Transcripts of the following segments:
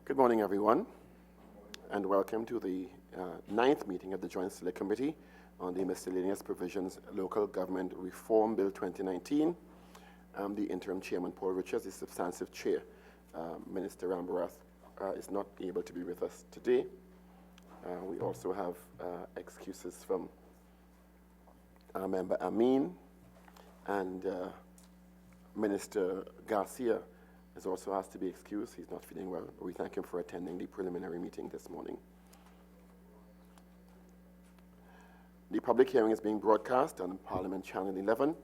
Good morning, everyone, and welcome to the 9th meeting of the Joint Select Committee on the Miscellaneous Provisions Local Government Reform Bill 2019. I'm the interim chairman, Paul Richards, the substantive chair. Minister Rambarath is not able to be with us today. We also have excuses from our member Amin, and Minister Garcia is also asked to be excused. He's not feeling well. We thank him for attending the preliminary meeting this morning. The public hearing is being broadcast on Parliament Channel 11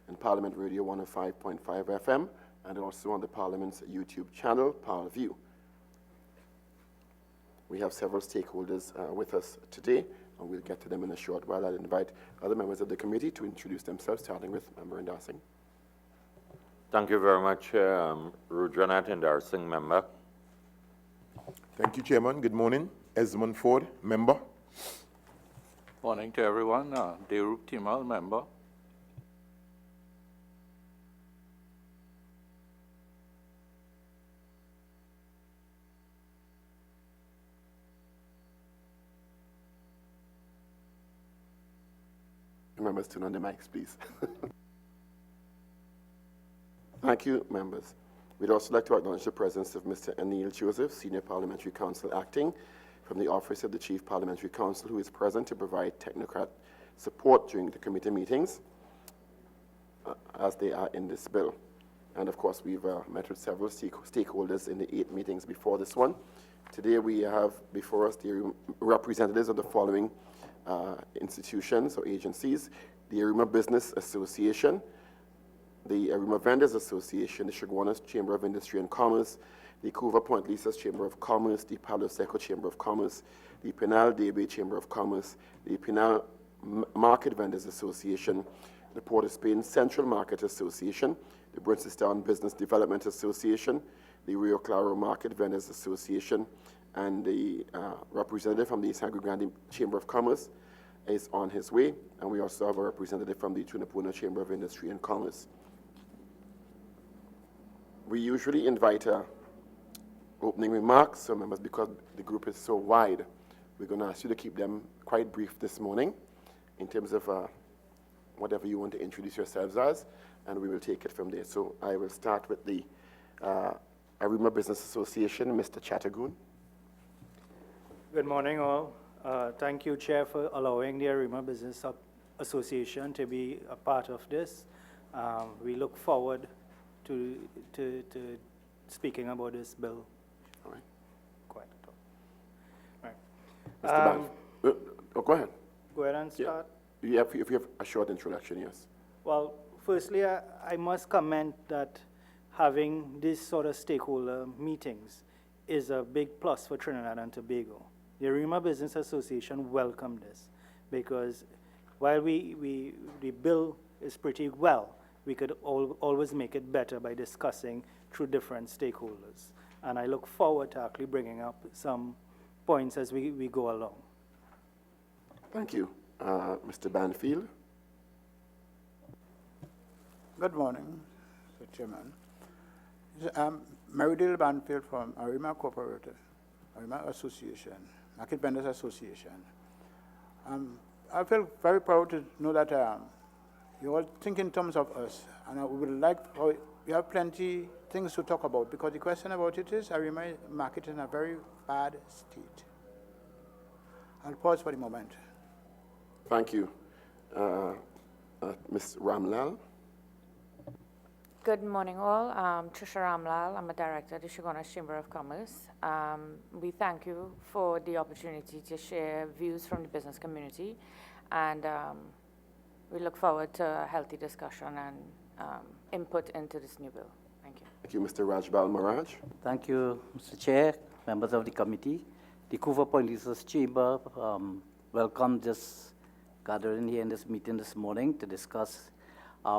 and Parliament Radio 105.5 FM, and also on the Parliament's YouTube channel, ParlView. We have several stakeholders with us today, and we'll get to them in a short while. I'll invite other members of the committee to introduce themselves, starting with Member Ndarsing. Thank you very much, Rudranath Ndarsing, member. Thank you, Chairman. Good morning. Esmond Ford, member. Morning to everyone. Derup Timal, member. Members, turn on the mics, please. Thank you, members. We'd also like to acknowledge the presence of Mr. Anil Joseph, Senior Parliamentary Counsel Acting from the Office of the Chief Parliamentary Counsel, who is present to provide technocrat support during the committee meetings as they are in this bill. And of course, we've met with several stakeholders in the 8 meetings before this one. Today we have before us the representatives of the following institutions or agencies: the Arima Business Association, the Arima Vendors Association, the Shagwanas Chamber of Industry and Commerce, the Couva Point Lisas Chamber of Commerce, the Palo Seco Chamber of Commerce, the Penal Debe Chamber of Commerce, the Penal Market Vendors Association, the Port of Spain Central Market Association, the Brincestown Business Development Association, the Rio Claro Market Vendors Association, and the representative from the Sangre Grande Chamber of Commerce is on his way, and we also have a representative from the Tunapuna Chamber of Industry and Commerce. We usually invite opening remarks, so members, because the group is so wide, we're going to ask you to keep them quite brief this morning in terms of whatever you want to introduce yourselves as, and we will take it from there. So I will start with the Arima Business Association, Mr. Chattergoon. Good morning, all. Thank you, Chair, for allowing the Arima Business Association to be a part of this. We look forward to speaking about this bill. All right. Quite a lot. Mr. Go ahead. Go ahead and start. Yeah. If you have a short introduction, yes. Well, firstly, I must comment that having this sort of stakeholder meetings is a big plus for Trinidad and Tobago. The Arima Business Association welcomed this because while the bill is pretty well, we could always make it better by discussing through different stakeholders. And I look forward to actually bringing up some points as we go along. Thank you. Mr. Banfield. Good morning, Mr. Chairman. Marydale Banfield from Arima Corporated, Arima Association, Market Vendors Association. I feel very proud to know that you all think in terms of us, and we would like, we have plenty things to talk about, because the question about it is Arima market is in a very bad state. I'll pause for the moment. Thank you. Ms. Ramlal. Good morning, all. Trisha Ramlal. I'm a director at the Shagwanas Chamber of Commerce. We thank you for the opportunity to share views from the business community, and we look forward to a healthy discussion and input into this new bill. Thank you. Thank you, Mr. Rajbal Maraj. Thank you, Mr. Chair, members of the committee. The Couva Point Lisas Chamber welcomed this gathering here in this meeting this morning to discuss.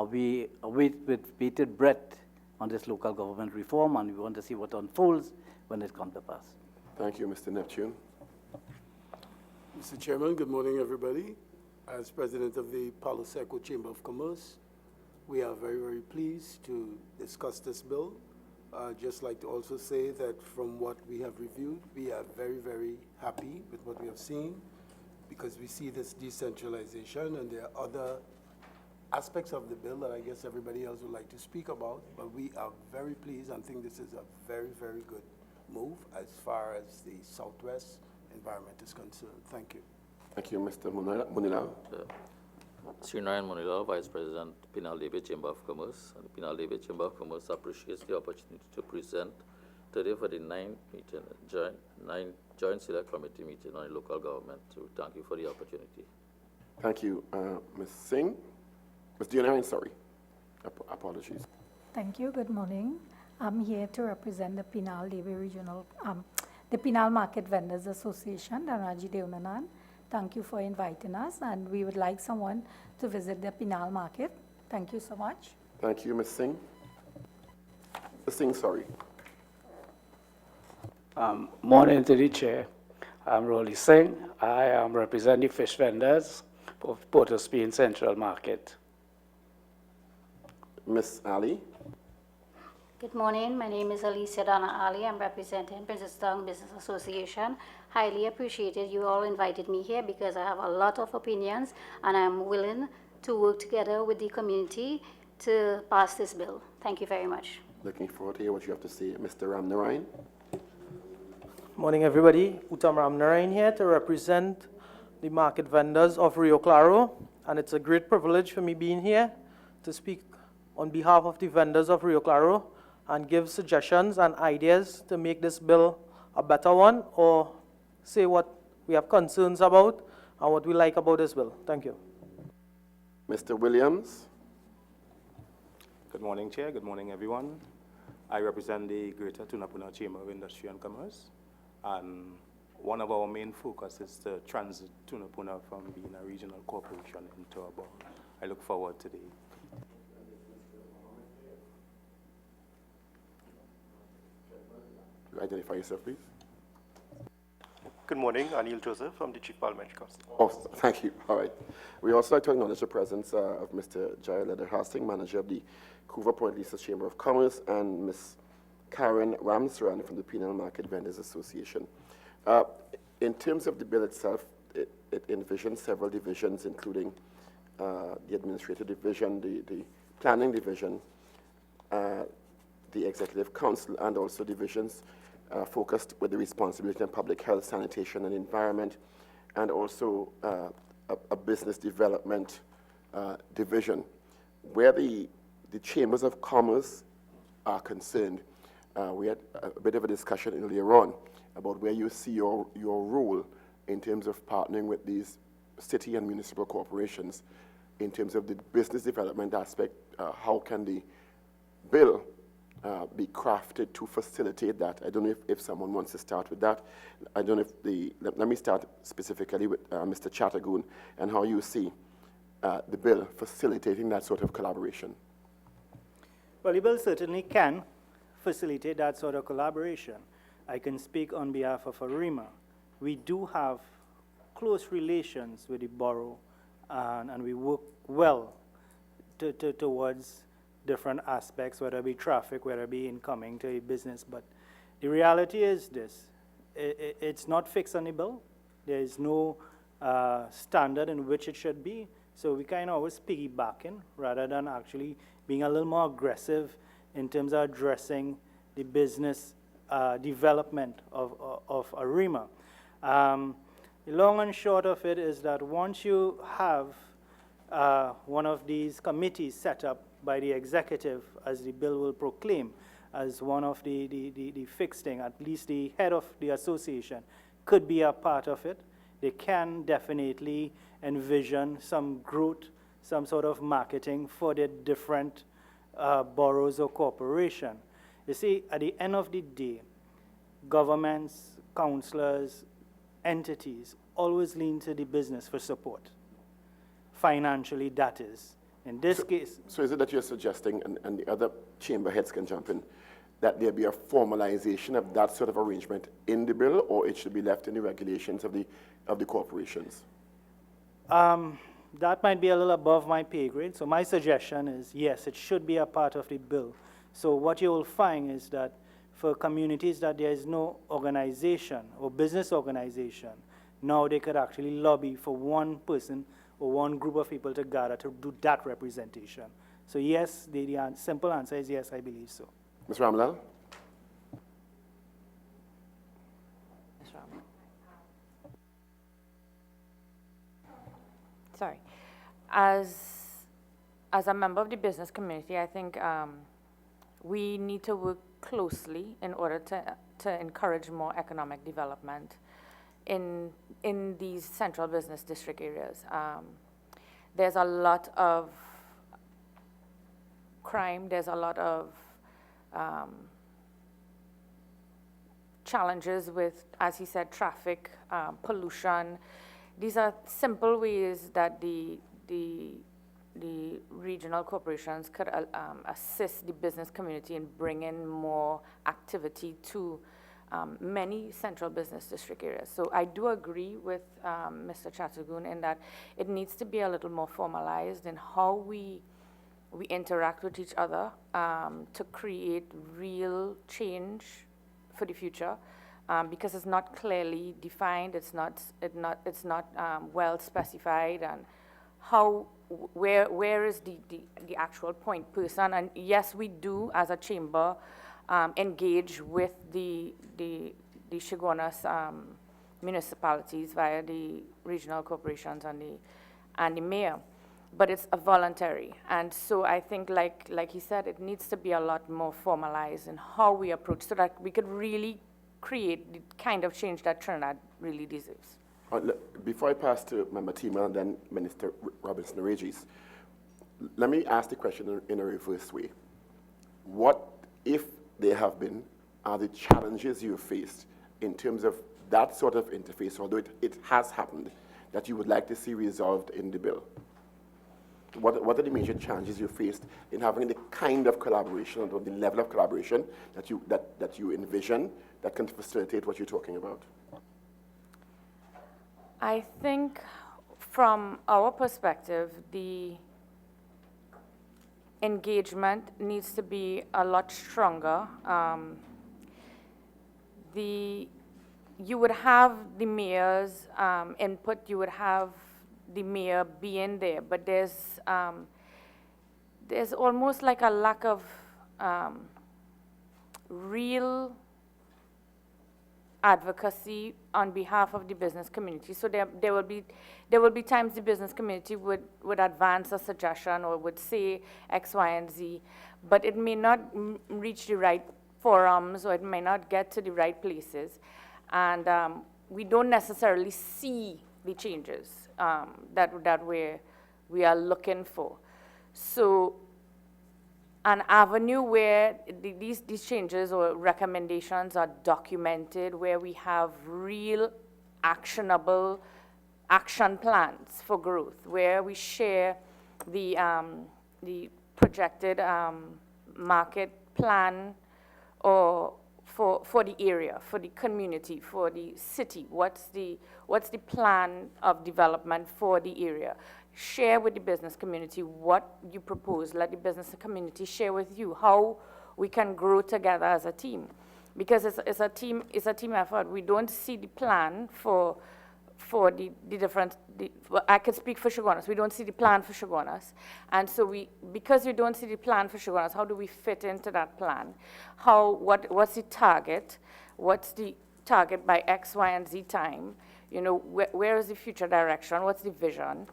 We await with bated breath on this local government reform, and we want to see what unfolds when it comes to pass. Thank you, Mr. Neptune. Mr. Chairman, good morning, everybody. As president of the Palo Seco Chamber of Commerce, we are very, very pleased to discuss this bill. Just like to also say that from what we have reviewed, we are very, very happy with what we have seen because we see this decentralization and there are other aspects of the bill that I guess everybody else would like to speak about, but we are very pleased and think this is a very, very good move as far as the Southwest environment is concerned. Thank you. Thank you, Mr. Munila. Srinayan Munila, Vice President, Pinal David Chamber of Commerce. And the Pinal David Chamber of Commerce appreciates the opportunity to present today for the ninth Joint Select Committee meeting on local government. So thank you for the opportunity. Thank you, Ms. Singh. Ms. Dianarayan, sorry. Apologies. Thank you. Good morning. I'm here to represent the Pinal David Regional, the Pinal Market Vendors Association, Danaji Devnanan. Thank you for inviting us, and we would like someone to visit the Pinal Market. Thank you so much. Thank you, Ms. Singh. Ms. Singh, sorry. Morning to the Chair. I'm Rolly Singh. I am representing fish vendors of Port of Spain Central Market. Ms. Ali. Good morning. My name is Alicia Donna Ali. I'm representing Princeton Business Association. Highly appreciated you all invited me here because I have a lot of opinions and I'm willing to work together with the community to pass this bill. Thank you very much. Looking forward to hear what you have to say. Mr. Ramnarayan. Morning, everybody. Uttam Ramnarayan here to represent the market vendors of Rio Claro. And it's a great privilege for me being here to speak on behalf of the vendors of Rio Claro and give suggestions and ideas to make this bill a better one or say what we have concerns about and what we like about this bill. Thank you. Mr. Williams. Good morning, Chair. Good morning, everyone. I represent the Greater Tunapuna Chamber of Industry and Commerce, and one of our main focus is to transit Tunapuna from being a regional corporation into a board. I look forward to the Identify yourself, please. Good morning, Anil Joseph from the Chief Parliamentary Council. Oh, thank you. All right. We also like to acknowledge the presence of Mr. Jayaleda Hastings, manager of the Couva Point Leases Chamber of Commerce, and Ms. Karen Ramsran from the Penal Market Vendors Association. In terms of the bill itself, it envisions several divisions, including the administrative division, the planning division, the executive council, and also divisions focused with the responsibility on public health, sanitation, and environment, and also a business development division. Where the chambers of commerce are concerned, we had a bit of a discussion earlier on about where you see your role in terms of partnering with these city and municipal corporations in terms of the business development aspect. How can the bill be crafted to facilitate that? I don't know if someone wants to start with that. I don't know if let me start specifically with Mr. Chattergoon and how you see the bill facilitating that sort of collaboration. Well, the bill certainly can facilitate that sort of collaboration. I can speak on behalf of ARIMA. We do have close relations with the borough, and we work well towards different aspects, whether it be traffic, whether it be incoming to a business. But the reality is this: it's not fixed on the bill. There is no standard in which it should be. So we kind of always piggybacking rather than actually being a little more aggressive in terms of addressing the business development of ARIMA. The long and short of it is that once you have one of these committees set up by the executive, as the bill will proclaim, as one of the fixed thing, at least the head of the association could be a part of it. They can definitely envision some growth, some sort of marketing for the different boroughs or corporation. You see, at the end of the day, governments, councillors, entities always lean to the business for support. Financially, that is. In this case... So is it that you're suggesting, and the other chamber heads can jump in, that there be a formalization of that sort of arrangement in the bill, or it should be left in the regulations of the corporations? That might be a little above my pay grade, so my suggestion is, yes, it should be a part of the bill So what you will find is that for communities that there is no organization or business organization, now they could actually lobby for one person or one group of people to gather to do that representation. So yes, the simple answer is yes, I believe so. Ms. Ramlal? Sorry. As a member of the business community, I think we need to work closely in order to encourage more economic development in these central business district areas. There's a lot of crime, there's a lot of challenges with, as he said, traffic, pollution. These are simple ways that the regional corporations could assist the business community in bringing more activity to many central business district areas. So I do agree with Mr. Chattergoon in that it needs to be a little more formalized in how we interact with each other to create real change for the future, because it's not clearly defined, it's not well specified, and where is the actual point person. And yes, we do as a chamber engage with the Chaguanas municipalities via the regional corporations and the mayor, but it's a voluntary. And so I think, like he said, it needs to be a lot more formalized in how we approach, so that we could really create the kind of change that Trinidad really deserves. Before I pass to Member Tima and then Minister Robinson-Regis, let me ask the question in a reverse way. What, if there have been, are the challenges you have faced in terms of that sort of interface, although it has happened, that you would like to see resolved in the bill? What are the major challenges you faced in having the kind of collaboration or the level of collaboration that you envision that can facilitate what you're talking about? I think from our perspective, the engagement needs to be a lot stronger. You would have the mayor's input, you would have the mayor being there, but there's almost like a lack of real advocacy on behalf of the business community. So there will be times the business community would advance a suggestion or would say X, Y, and Z, but it may not reach the right forums, or it may not get to the right places, and we don't necessarily see the changes that we are looking for. So an avenue where these changes or recommendations are documented, where we have real actionable action plans for growth, where we share the projected market plan or for the area, for the community, for the city. What's the plan of development for the area? Share with the business community what you propose. Let the business community share with you how we can grow together as a team, because it's a team effort. We don't see the plan for the different. I can speak for Chaguanas. We don't see the plan for Chaguanas, and so because we don't see the plan for Chaguanas, how do we fit into that plan? What's the target? What's the target by X, Y, and Z time? You know, where is the future direction? What's the vision?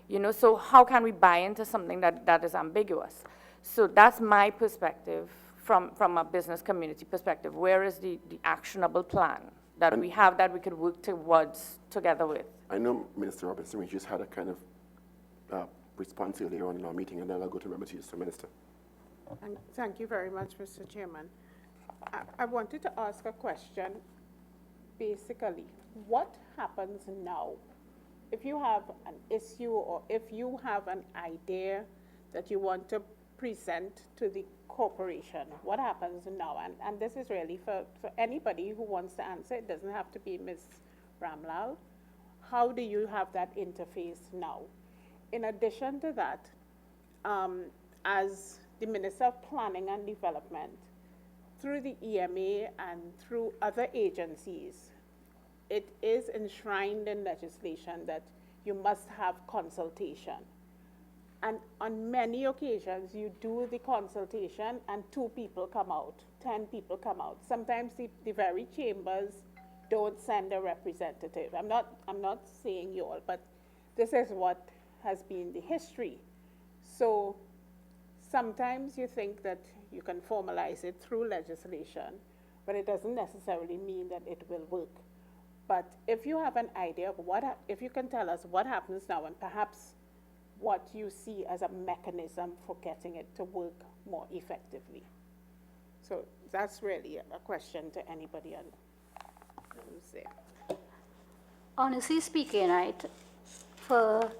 You know, so how can we buy into something that is ambiguous? So that's my perspective from a business community perspective. Where is the actionable plan that we have that we could work towards together with? I know Minister Robinson, we just had a kind of response earlier on in our meeting, and then I'll go to Member Chief. So, Minister. Thank you very much, Mr. Chairman. I wanted to ask a question. Basically, what happens now if you have an issue or if you have an idea that you want to present to the corporation? What happens now? And this is really for anybody who wants to answer. It doesn't have to be Ms. Ramlal. How do you have that interface now? In addition to that, as the Minister of Planning and Development, through the EMA and through other agencies, it is enshrined in legislation that you must have consultation. And on many occasions, you do the consultation and 2 people come out, 10 people come out. Sometimes the very chambers don't send a representative. I'm not saying you all, but this is what has been the history. So sometimes you think that you can formalize it through legislation, but it doesn't necessarily mean that it will work. But if you have an idea of if you can tell us what happens now and perhaps what you see as a mechanism for getting it to work more effectively. So that's really a question to anybody who's there. Honestly speaking, right, for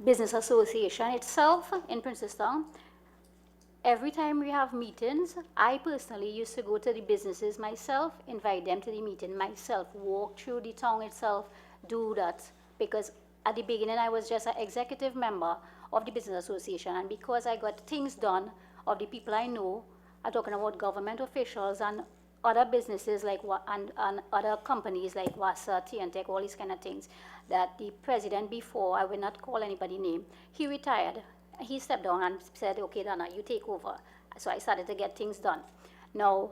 business association itself in Princestown, every time we have meetings, I personally used to go to the businesses myself, invite them to the meeting myself, walk through the town itself, do that. Because at the beginning, I was just an executive member of the business association. And because I got things done of the people I know, I'm talking about government officials and other businesses and other companies like WASA, TNTech, all these kind of things, that the president before, I will not call anybody name, he retired. He stepped down and said, okay, Donna, you take over. So I started to get things done. Now,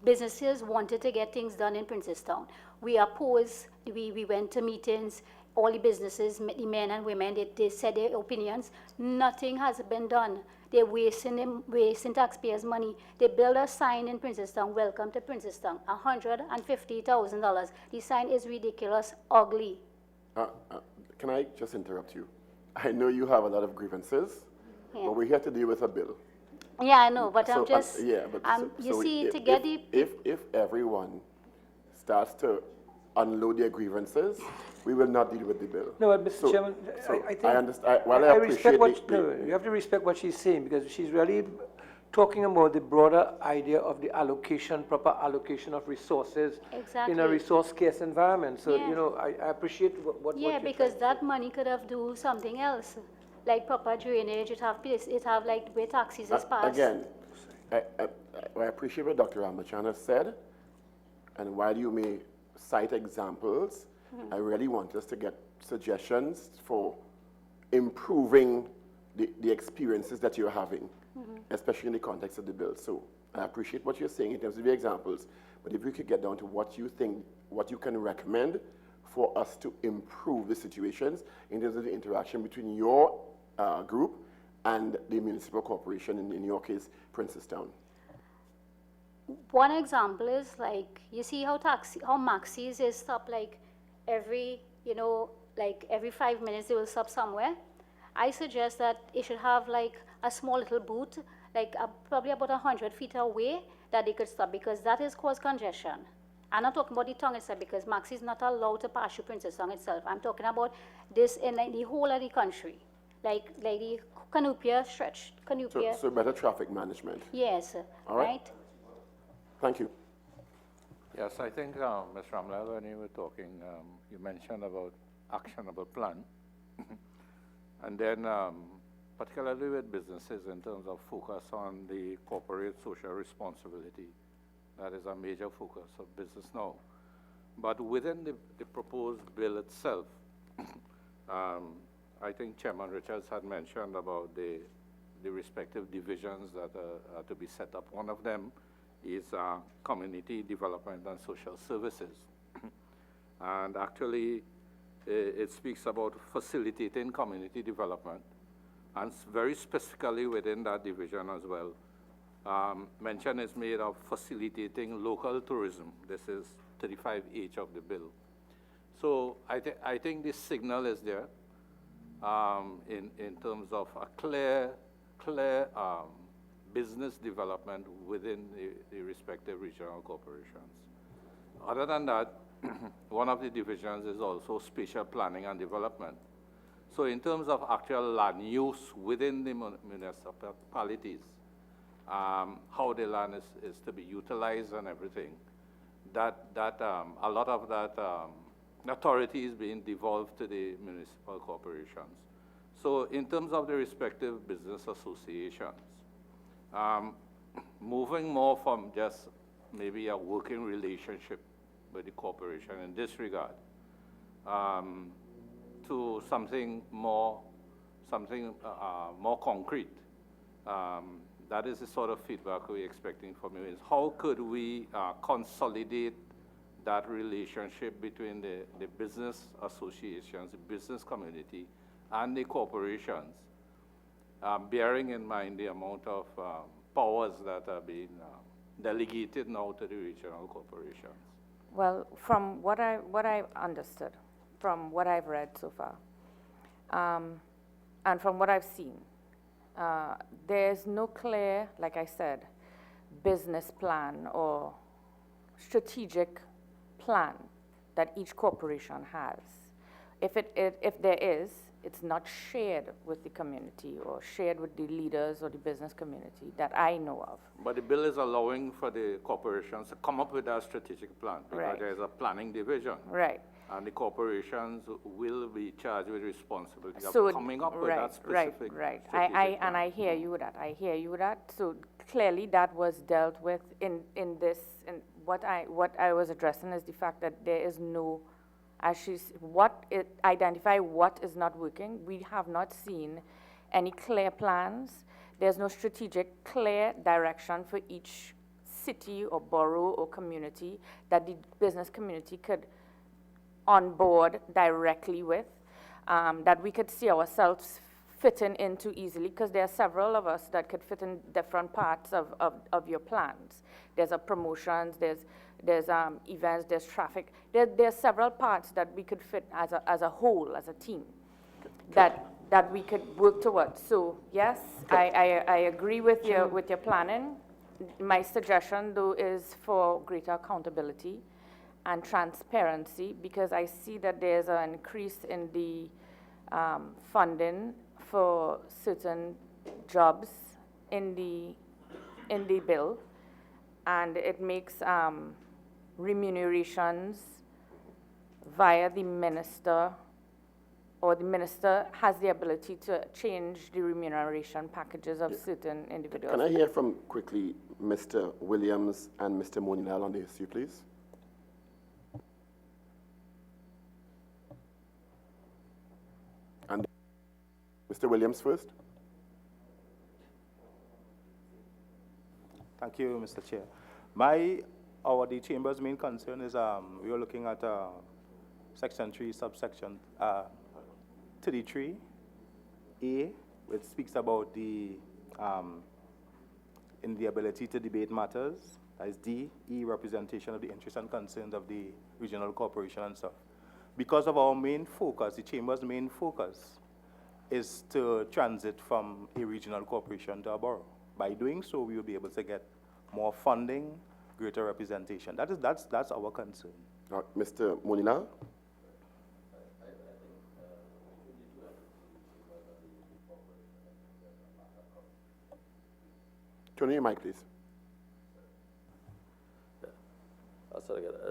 businesses wanted to get things done in Princestown. We opposed, we went to meetings, all the businesses, the men and women, they said their opinions. Nothing has been done. They're wasting taxpayers' money. They build a sign in Princestown, welcome to Princestown, $150,000. The sign is ridiculous, ugly. Can I just interrupt you? I know you have a lot of grievances, but we're here to deal with a bill. Yeah, I know, but I'm just, if everyone starts to unload their grievances, we will not deal with the bill. No, but Mr. Chairman, I think I understand. While I appreciate you have to respect what she's saying, because she's really talking about the broader idea of the proper allocation of resources in a resource-scarce environment. So, you know, I appreciate what yeah, because that money could have do something else, like proper drainage, it have like where taxis is passed. Again, I appreciate what Dr. Ramachan has said, and while you may cite examples, I really want us to get suggestions for improving the experiences that you're having, especially in the context of the bill. So I appreciate what you're saying in terms of the examples, but if we could get down to what you think, what you can recommend for us to improve the situations in terms of the interaction between your group and the municipal corporation, in your case, Princestown. One example is like, you see how Maxis is stopped like every 5 minutes they will stop somewhere. I suggest that it should have like a small little booth, like probably about 100 feet away, that they could stop, because that is cause congestion. I'm not talking about the town itself, because Maxis is not allowed to pass through Princestown itself. I'm talking about this in like the whole of the country, like the Canupia stretch. So better traffic management. Yes. All right. Thank you. Yes, I think, Ms. Ramlal, when you were talking, you mentioned about actionable plan. And then, particularly with businesses in terms of focus on the corporate social responsibility, that is a major focus of business now. But within the proposed bill itself, I think Chairman Richards had mentioned about the respective divisions that are to be set up. One of them is community development and social services. And actually, it speaks about facilitating community development, and very specifically within that division as well. Mention is made of facilitating local tourism. This is 35H of the bill. So I think this signal is there in terms of a clear business development within the respective regional corporations. Other than that, one of the divisions is also spatial planning and development. So in terms of actual land use within the municipalities, how the land is to be utilized and everything, a lot of that authority is being devolved to the municipal corporations. So in terms of the respective business associations, moving more from just maybe a working relationship with the corporation in this regard, to something more concrete. That is the sort of feedback we're expecting from you, is how could we consolidate that relationship between the business associations, the business community, and the corporations, bearing in mind the amount of powers that are being delegated now to the regional corporations? Well, from what I've understood, from what I've read so far, and from what I've seen, there's no clear, like I said, business plan or strategic plan that each corporation has. If there is, it's not shared with the community or shared with the leaders or the business community that I know of. But the bill is allowing for the corporations to come up with a strategic plan, because Right. there's a planning division. Right. And the corporations will be charged with responsibility So, of coming up with right, that specific Right. strategic And I hear you with that. I hear you with that. So clearly that was dealt with in this. And what I was addressing is the fact that there is no, identify what is not working. We have not seen any clear plans. There's no strategic, clear direction for each city or borough or community that the business community could on board directly with, that we could see ourselves fitting into easily, because there are several of us that could fit in different parts of your plans. There's promotions, there's events, there's traffic. There's several parts that we could fit as a whole, as a team, that we could work towards. So yes, I agree with your planning. My suggestion, though, is for greater accountability and transparency, because I see that there's an increase in the funding for certain jobs in the bill, and it makes remunerations via the minister, or the minister has the ability to change the remuneration packages of certain individuals. Can I hear from, quickly, Mr. Williams and Mr. Monilal on the issue, please? And Mr. Williams first. Thank you, Mr. Chair. The Chamber's main concern is we are looking at Section 3, subsection 33A, which speaks about the ability to debate matters. That is D, E, representation of the interests and concerns of the regional corporation and stuff. Because of our main focus, the Chamber's main focus is to transit from a regional corporation to a borough. By doing so, we will be able to get more funding, greater representation. That's our concern. Mr. Monilal? Turn on your mic, please.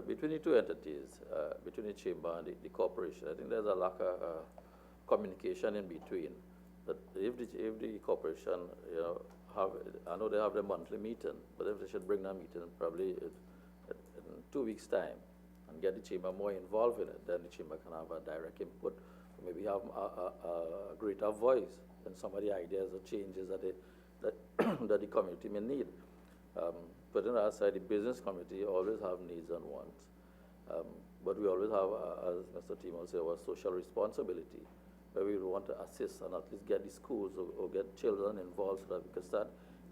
Between the two entities, between the chamber and the corporation, I think there's a lack of communication in between. But if the corporation, I know they have their monthly meeting, but if they should bring that meeting probably in 2 weeks' time and get the chamber more involved in it, then the chamber can have a direct input, maybe have a greater voice in some of the ideas or changes that the community may need. But on the other side, the business community always have needs and wants. But we always have, as Mr. Timo said, our social responsibility, where we want to assist and at least get the schools or get children involved so that we can start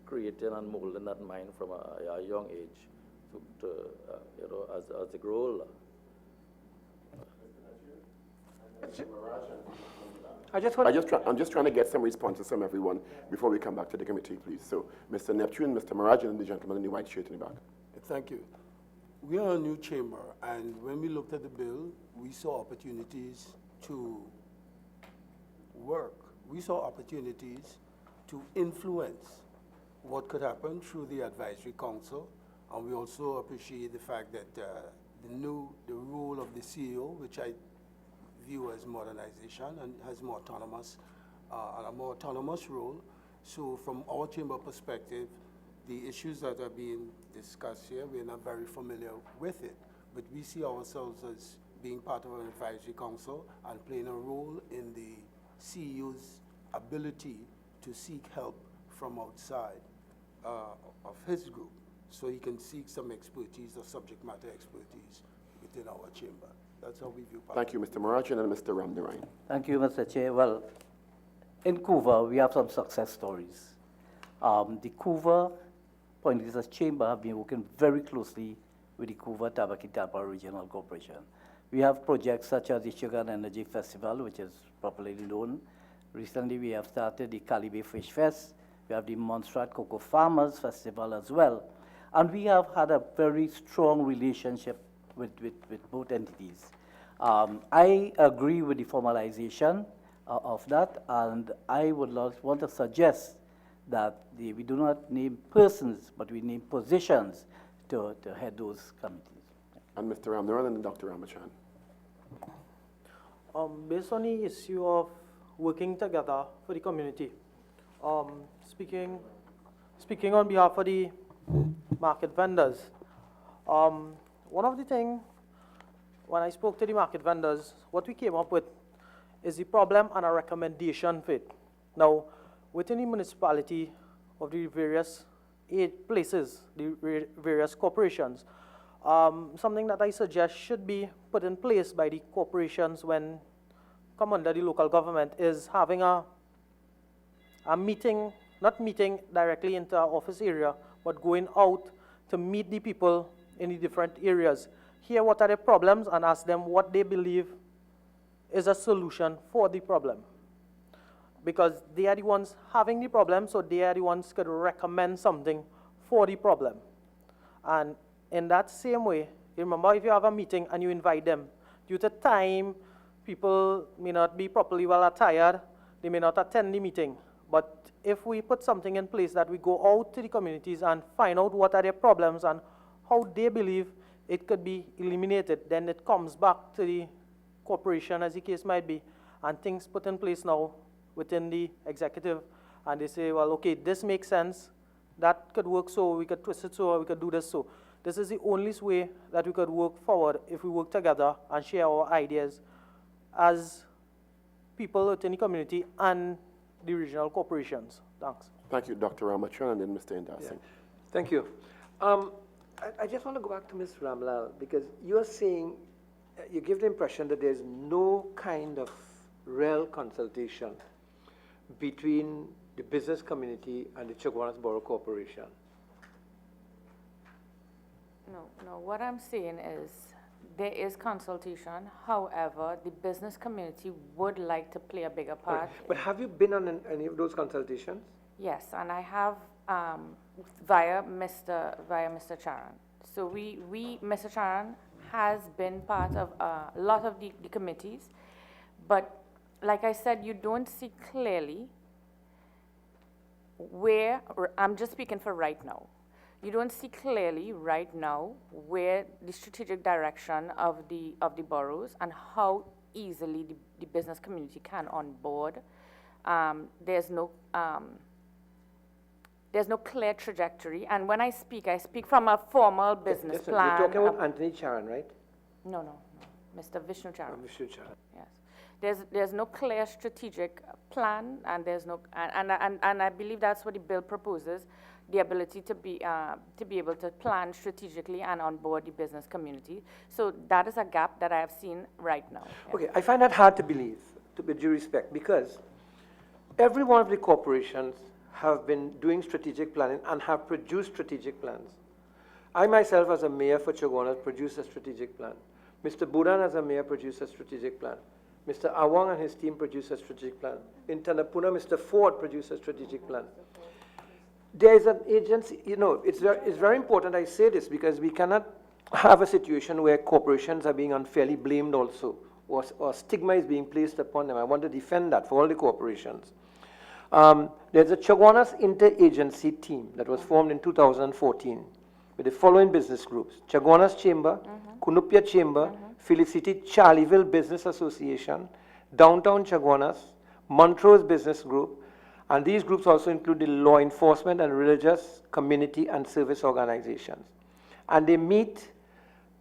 creating and molding that mind from a young age as they grow older. I'm just trying to get some responses from everyone before we come back to the committee, please. So, Mr. Neptune, Mr. Marajan, and the gentleman in the white shirt in the back. Thank you. We are a new chamber, and when we looked at the bill, we saw opportunities to work. We saw opportunities to influence what could happen through the advisory council, and we also appreciate the fact that the role of the CEO, which I view as modernization and has more autonomous a more autonomous role. So from our chamber perspective, the issues that are being discussed here, we're not very familiar with it, but we see ourselves as being part of an advisory council and playing a role in the CEO's ability to seek help from outside of his group, so he can seek some expertise or subject matter expertise within our chamber. That's how we view Thank you, Mr. Marajan, and Mr. Ramnarayan. Thank you, Mr. Chair. Well, in Couva, we have some success stories. The Couva Point Research Chamber have been working very closely with the Couva Tabaki-Talpa Regional Corporation. We have projects such as the Sugar and Energy Festival, which is popularly known. Recently, we have started the Calibe Fish Fest. We have the Montserrat Cocoa Farmers Festival as well. And we have had a very strong relationship with both entities. I agree with the formalization of that, and I would want to suggest that we do not name persons, but we name positions to head those committees. And Mr. Ramnarayan and Dr. Ramachan. Based on the issue of working together for the community, speaking on behalf of the market vendors, one of the things, when I spoke to the market vendors, what we came up with is the problem and a recommendation for it. Now, within the municipality of the various places, the various corporations, something that I suggest should be put in place by the corporations when come under the local government is having a meeting, not meeting directly into our office area, but going out to meet the people in the different areas, hear what are the problems and ask them what they believe is a solution for the problem. Because they are the ones having the problem, so they are the ones who could recommend something for the problem. And in that same way, remember, if you have a meeting and you invite them, due to time, people may not be properly well attired, they may not attend the meeting. But if we put something in place that we go out to the communities and find out what are their problems and how they believe it could be eliminated, then it comes back to the corporation, as the case might be, and things put in place now within the executive, and they say, well, okay, this makes sense, that could work so, we could twist it so, or we could do this so. This is the only way that we could work forward if we work together and share our ideas as people within the community and the regional corporations. Thanks. Thank you, Dr. Ramachan, and then Mr. Indarsingh. Yeah. Thank you. I just want to go back to Ms. Ramlal, because you're saying, you give the impression that there's no kind of real consultation between the business community and the Chaguanas Borough Corporation. No, what I'm saying is there is consultation. However, the business community would like to play a bigger part. Right. But have you been on any of those consultations? Yes, and I have via Mr. Charan. So Mr. Charan has been part of a lot of the committees, but like I said, you don't see clearly where, I'm just speaking for right now, you don't see clearly right now where the strategic direction of the boroughs and how easily the business community can onboard. There's no clear trajectory, and when I speak from a formal business Listen, plan. You're talking about Anthony Charan, right? No, Mr. Vishnu Charan. Vishnu Charan. Yes. There's no clear strategic plan, and there's no, and I believe that's what the bill proposes, the ability to be able to plan strategically and onboard the business community. So that is a gap that I have seen right now. Yeah. Okay, I find that hard to believe, with due respect, because every one of the corporations have been doing strategic planning and have produced strategic plans. I myself, as a mayor for Chaguanas, produced a strategic plan. Mr. Buran, as a mayor, produced a strategic plan. Mr. Awang and his team produced a strategic plan. In Tanapuna, Mr. Ford produced a strategic plan. There is an agency, it's very important I say this, because we cannot have a situation where corporations are being unfairly blamed also, or stigma is being placed upon them. I want to defend that for all the corporations. There's a Chaguanas interagency team that was formed in 2014 with the following business groups: Chaguanas Chamber, Kunupia Chamber, Felicity Charleville Business Association, Downtown Chaguanas, Montrose Business Group, and these groups also include the law enforcement and religious, community, and service organizations. And they meet,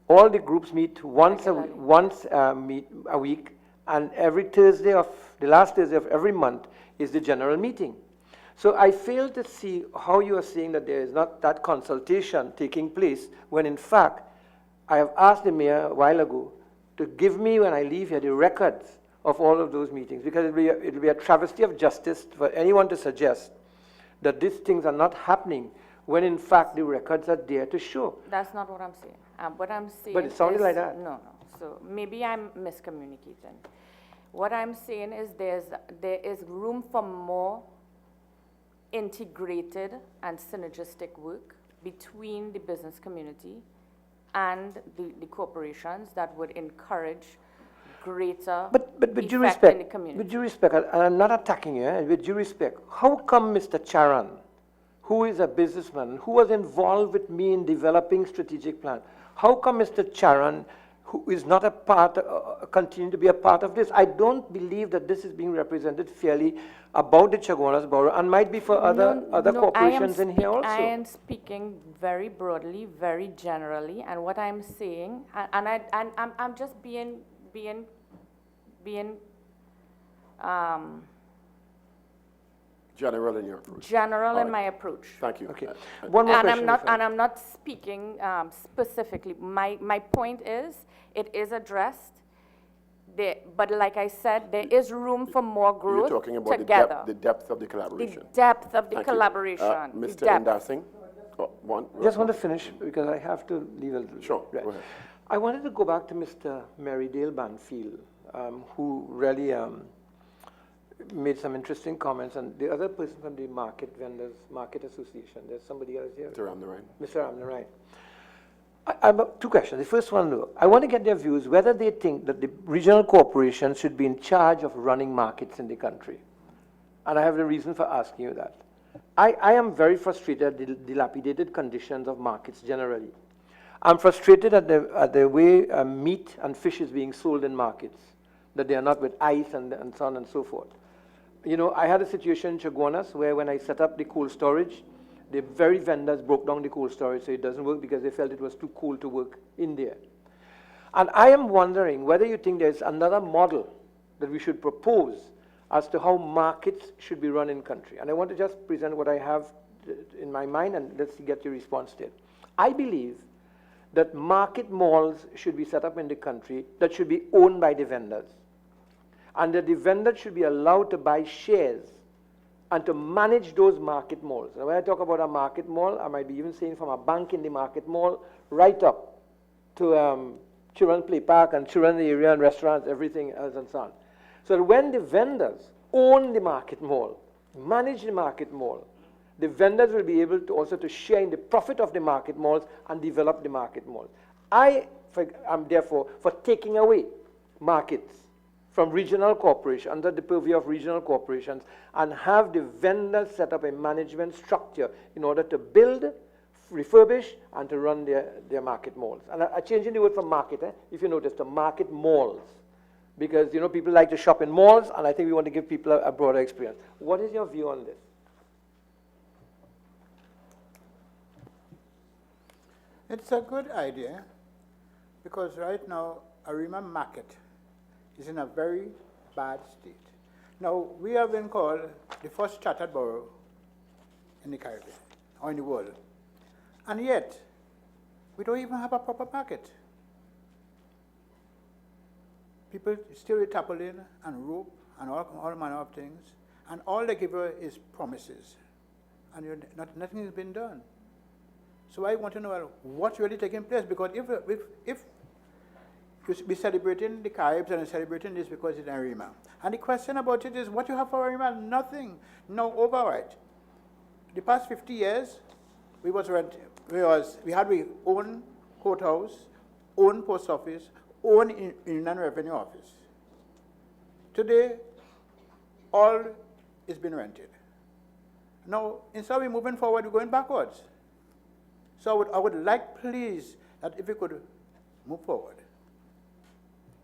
all the groups meet once a week, and the last Thursday of every month is the general meeting. So I fail to see how you are saying that there is not that consultation taking place, when in fact, I have asked the mayor a while ago to give me, when I leave here, the records of all of those meetings, because it will be a travesty of justice for anyone to suggest that these things are not happening, when in fact the records are there to show. That's not what I'm saying. What I'm saying But it sounded is, like that. No. So maybe I'm miscommunicating. What I'm saying is there is room for more integrated and synergistic work between the business community and the corporations that would encourage greater With due effect in the respect, community. with due respect, and I'm not attacking you, with due respect, how come Mr. Charan, who is a businessman, who was involved with me in developing strategic plan, how come Mr. Charan, who is not a part, continue to be a part of this? I don't believe that this is being represented fairly about the Chaguanas Borough, and might be for other corporations in here also. I am speaking very broadly, very generally, and what I'm saying, and I'm just being General in your approach. General All in right. my approach. Thank you. Okay. One more question. And I'm not speaking specifically. My point is, it is addressed. But like I said, there is room for more growth You're talking about together. the depth of the collaboration. The depth of the Thank you. collaboration. Mr. the depth. Endasing? Just want to finish, because I have to leave a little. Sure, Right. go ahead. I wanted to go back to Mr. Marydale Banfield, who really made some interesting comments, and the other person from the Market Vendors Market Association. There's somebody else here. Mr. Ramnarayan. Mr. Ramnarayan. I have two questions. The first one, though, I want to get their views whether they think that the regional corporations should be in charge of running markets in the country. And I have a reason for asking you that. I am very frustrated at the dilapidated conditions of markets generally. I'm frustrated at the way meat and fish is being sold in markets, that they are not with ice and so on and so forth. You know, I had a situation in Chaguanas where when I set up the cold storage, the very vendors broke down the cold storage so it doesn't work because they felt it was too cold to work in there. And I am wondering whether you think there's another model that we should propose as to how markets should be run in country. And I want to just present what I have in my mind, and let's get your response to it. I believe that market malls should be set up in the country that should be owned by the vendors, and that the vendors should be allowed to buy shares and to manage those market malls. And when I talk about a market mall, I might be even saying from a bank in the market mall right up to children's play park and children's area and restaurants, everything else and so on. So that when the vendors own the market mall, manage the market mall, the vendors will be able to also to share in the profit of the market malls and develop the market malls. I am therefore for taking away markets from regional corporations, under the purview of regional corporations, and have the vendors set up a management structure in order to build, refurbish, and to run their market malls. And I'm changing the word from market, if you notice, to market malls. Because, you know, people like to shop in malls, and I think we want to give people a broader experience. What is your view on this? It's a good idea, because right now, Arima Market is in a very bad state. Now, we have been called the first chartered borough in the Caribbean, or in the world. And yet, we don't even have a proper market. People still with tarpaulin and rope and all manner of things, and all they give her is promises, and nothing has been done. So I want to know what's really taking place, because if you be celebrating the Caribs and celebrating this because it's Arima, and the question about it is, what you have for Arima? Nothing, no override. The past 50 years, we had our own courthouse, own post office, own Inland Revenue Office. Today, all is being rented. Now, instead of moving forward, we're going backwards. So I would like, please, that if we could move forward.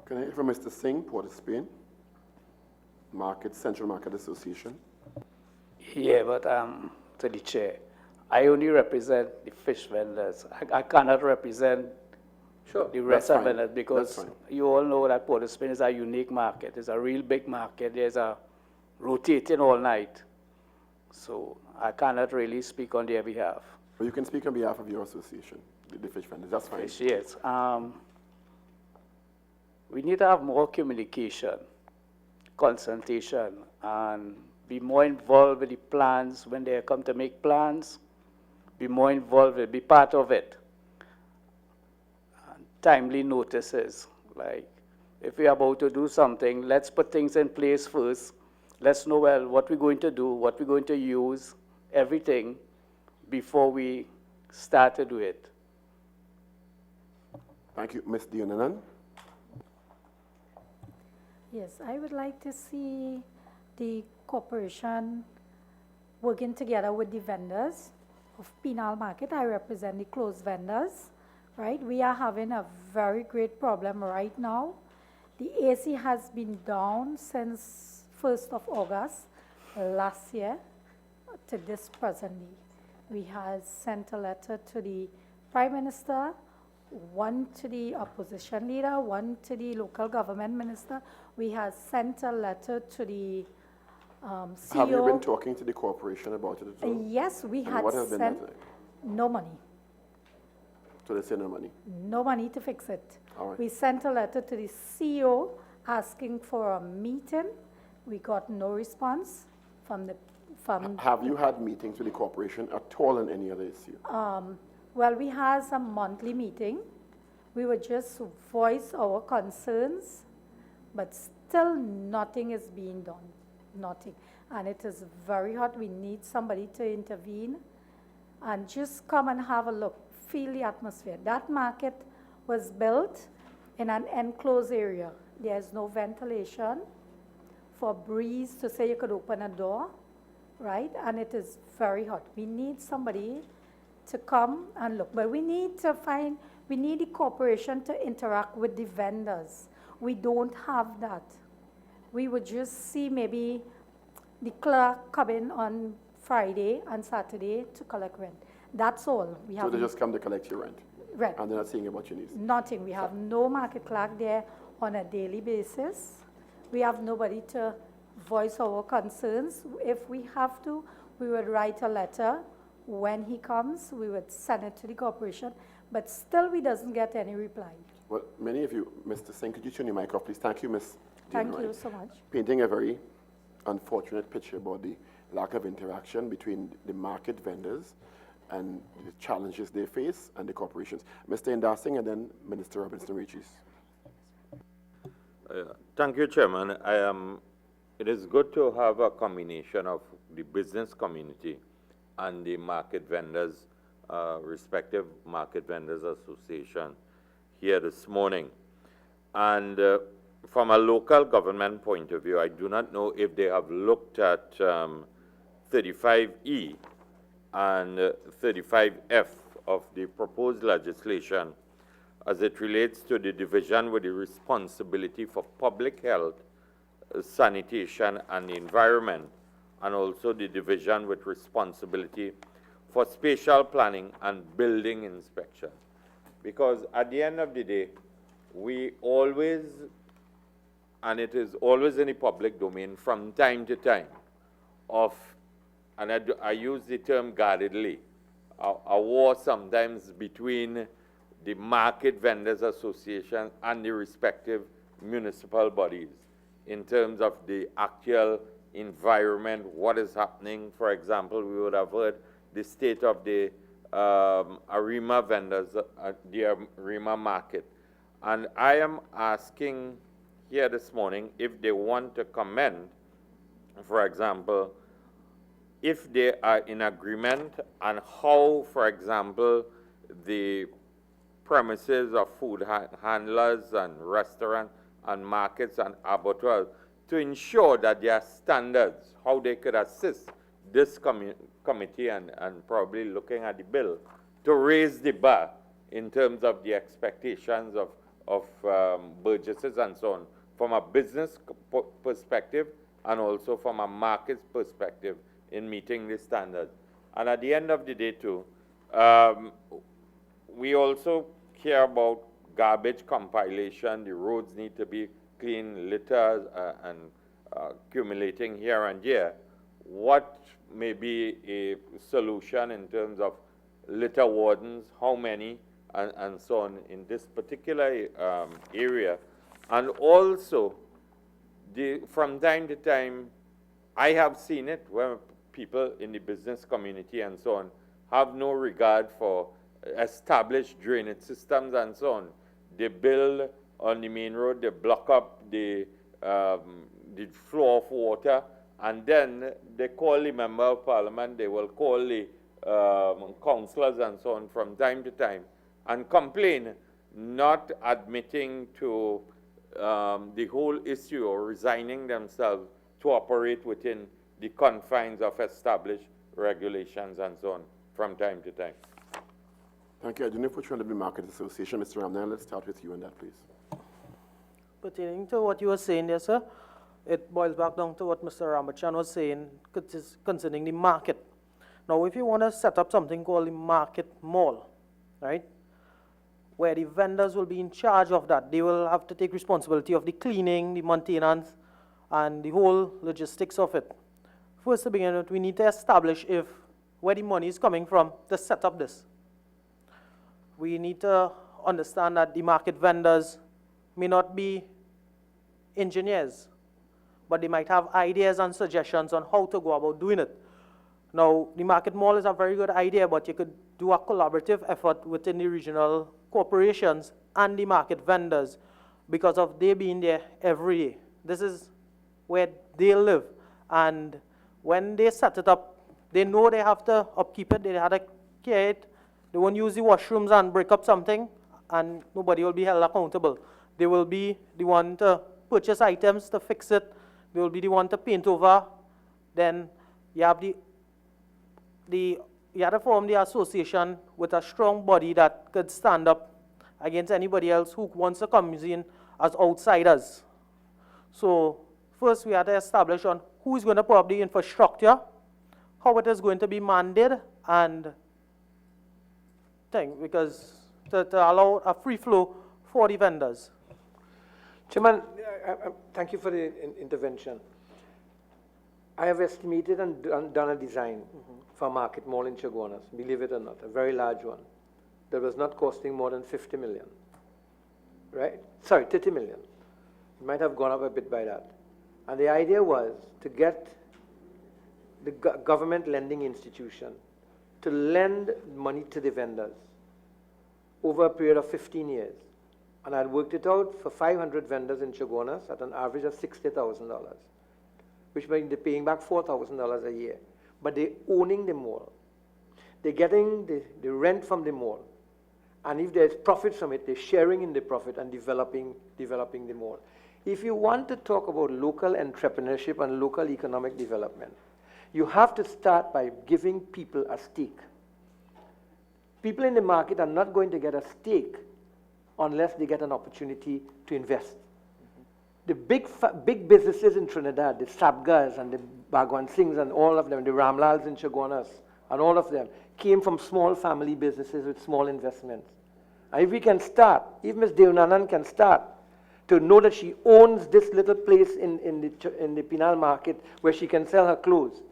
Can I hear from Mr. Singh, Port of Spain? Central Market Association. Yeah, but to the chair, I only represent the fish vendors. I cannot represent the rest of vendors because you all know that Port of Spain is a unique market. It's a real big market. There's a rotating all night. So I cannot really speak on their behalf. But you can speak on behalf of your association, the fish vendors. That's fine. Yes. We need to have more communication, consultation, and be more involved with the plans when they come to make plans. Be more involved, be part of it. And timely notices, like if we're about to do something, let's put things in place first. Let's know, well, what we're going to do, what we're going to use, everything, before we start to do it. Thank you. Ms. Dionanan? Yes, I would like to see the corporation working together with the vendors of Penal Market. I represent the closed vendors, right? We are having a very great problem right now. The AC has been down since 1st of August last year to this presently. We have sent a letter to the Prime Minister, one to the opposition leader, one to the local government minister. We have sent a letter to the CEO. Have you been talking to the corporation about it at all? Yes, we had what has sent been no money. So they say no money? No money to fix it. All right. We sent a letter to the CEO asking for a meeting. We got no response from the Have you had meetings with the corporation at all on any other issue? Well, we had a monthly meeting. We would just voice our concerns, but still nothing is being done. Nothing. And it is very hot. We need somebody to intervene and just come and have a look, feel the atmosphere. That market was built in an enclosed area. There's no ventilation for breeze to say you could open a door, right? And it is very hot. We need somebody to come and look. But we need the corporation to interact with the vendors. We don't have that. We would just see maybe the clerk come in on Friday and Saturday to collect rent. That's all. So they just come to collect your rent? Rent. And they're not seeing about your needs? Nothing. We have no market clerk there on a daily basis. We have nobody to voice our concerns. If we have to, we would write a letter. When he comes, we would send it to the corporation, but still we doesn't get any reply. Well, many of you, Mr. Singh, could you turn your mic off, please? Thank you, Ms. Thank Dionanan. you so much. Painting a very unfortunate picture about the lack of interaction between the market vendors and the challenges they face and the corporations. Mr. Indasing and then Minister Robinson-Regis. Thank you, Chairman. It is good to have a combination of the business community and the market vendors, respective market vendors association here this morning. And from a local government point of view, I do not know if they have looked at 35E and 35F of the proposed legislation as it relates to the division with the responsibility for public health, sanitation, and the environment, and also the division with responsibility for spatial planning and building inspection. Because at the end of the day, we always, and it is always in the public domain from time to time, and I use the term guardedly, a war sometimes between the Market Vendors Association and the respective municipal bodies in terms of the actual environment, what is happening. For example, we would have heard the state of the Arima vendors, the Arima market. And I am asking here this morning if they want to comment, for example, if they are in agreement on how, for example, the premises of food handlers and restaurants and markets and abattoirs to ensure that there are standards, how they could assist this committee and probably looking at the bill to raise the bar in terms of the expectations of burgesses and so on from a business perspective and also from a market perspective in meeting the standards. And at the end of the day too, we also care about garbage compilation. The roads need to be clean, litters and accumulating here and there. What may be a solution in terms of litter wardens, how many, and so on in this particular area. And also, from time to time, I have seen it where people in the business community and so on have no regard for established drainage systems and so on. They build on the main road, they block up the flow of water, and then they call the member of parliament, they will call the councillors and so on from time to time and complain, not admitting to the whole issue or resigning themselves to operate within the confines of established regulations and so on from time to time. Thank you. I do not put you under the Market Association. Mr. Ramnayan, let's start with you on that, please. Pertaining to what you were saying there, sir, it boils back down to what Mr. Ramachan was saying concerning the market. Now, if you want to set up something called the market mall, right, where the vendors will be in charge of that, they will have to take responsibility of the cleaning, the maintenance, and the whole logistics of it. First, to begin with, we need to establish where the money is coming from to set up this. We need to understand that the market vendors may not be engineers, but they might have ideas and suggestions on how to go about doing it. Now, the market mall is a very good idea, but you could do a collaborative effort within the regional corporations and the market vendors because of they being there every day. This is where they live. And when they set it up, they know they have to upkeep it, they have to care it. They won't use the washrooms and break up something, and nobody will be held accountable. They will be the one to purchase items to fix it. They will be the one to paint over. Then you have you have to form the association with a strong body that could stand up against anybody else who wants to come in as outsiders. So first we have to establish on who is going to put up the infrastructure, how it is going to be mandated, and because to allow a free flow for the vendors. Chairman, thank you for the intervention. I have estimated and done a design for a market mall in Chaguanas, believe it or not, a very large one, that was not costing more than 50 million, right? Sorry, 30 million. It might have gone up a bit by that. And the idea was to get the government lending institution to lend money to the vendors over a period of 15 years. And I had worked it out for 500 vendors in Chaguanas at an average of $60,000, which means they're paying back $4,000 a year. But they're owning the mall. They're getting the rent from the mall. And if there's profits from it, they're sharing in the profit and developing the mall. If you want to talk about local entrepreneurship and local economic development, you have to start by giving people a stake. People in the market are not going to get a stake unless they get an opportunity to invest. The big businesses in Trinidad, the Sabgas and the Bhagwan Singhs and all of them, the Ramlals in Chaguanas, and all of them, came from small family businesses with small investments. And if we can start, if Ms. Deonanan can start to know that she owns this little place in the Pinal market where she can sell her clothes,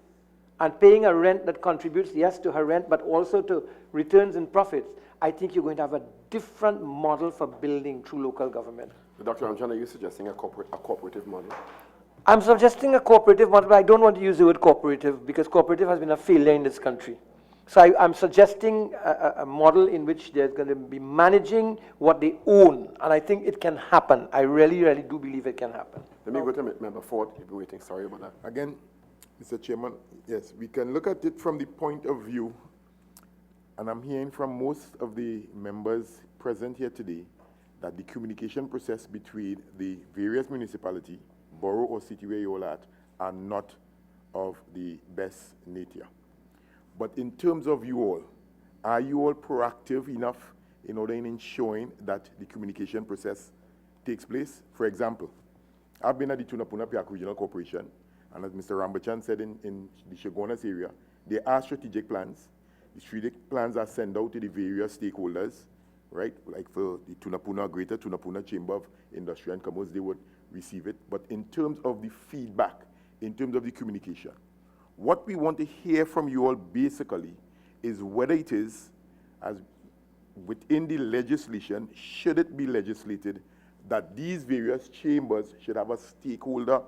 and paying a rent that contributes, yes, to her rent, but also to returns and profits, I think you're going to have a different model for building through local government. Dr. Ramjan, are you suggesting a cooperative model? I'm suggesting a cooperative model, but I don't want to use the word cooperative because cooperative has been a failure in this country. So I'm suggesting a model in which they're going to be managing what they own, and I think it can happen. I really, really do believe it can happen. Let me go to Member Ford. You've been waiting. Sorry about that. Again, Mr. Chairman, yes, we can look at it from the point of view, and I'm hearing from most of the members present here today that the communication process between the various municipality, borough or city where you all at, are not of the best nature. But in terms of you all, are you all proactive enough in order in ensuring that the communication process takes place? For example, I've been at the Tunapuna Piak Regional Corporation, And as Mr. Rambachan said in the Chaguanas area, there are strategic plans. The strategic plans are sent out to the various stakeholders, right? Like for the Tunapuna, Greater Tunapuna Chamber of Industry and Commerce, they would receive it. But in terms of the feedback, in terms of the communication, what we want to hear from you all basically is whether it is, as within the legislation, should it be legislated that these various chambers should have a stakeholder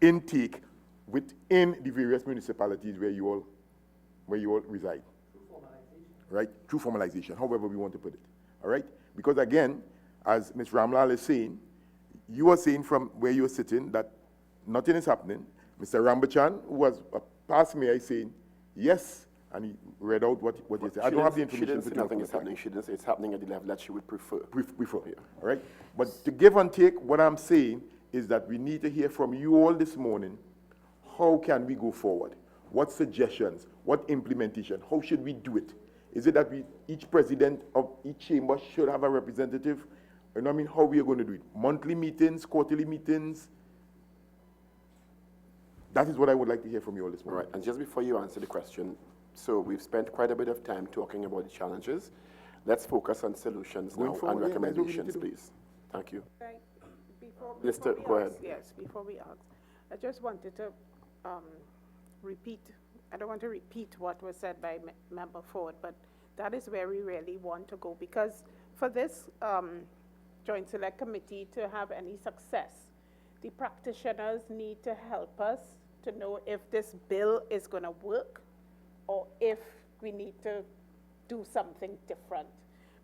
intake within the various municipalities where you all reside. Right? Through formalization, however we want to put it. All right? Because again, as Ms. Ramlal is saying, you are saying from where you're sitting that nothing is happening. Mr. Rambachan, who was a past mayor, is saying yes, and he read out what he said. I don't have the information. She didn't say nothing is happening. She didn't say it's happening at the level that she would prefer. Yeah. All right? But to give and take, what I'm saying is that we need to hear from you all this morning, how can we go forward? What suggestions? What implementation? How should we do it? Is it that each president of each chamber should have a representative? You know what I mean? How we are going to do it? Monthly meetings, quarterly meetings? That is what I would like to hear from you all this morning. All right, and just before you answer the question, so we've spent quite a bit of time talking about the challenges. Let's focus on solutions now and recommendations, please. Thank you. Right. Lister, go ahead. Yes, before we ask, I just wanted to repeat. I don't want to repeat what was said by Member Ford, but that is where we really want to go, because for this Joint Select Committee to have any success, the practitioners need to help us to know if this bill is going to work or if we need to do something different.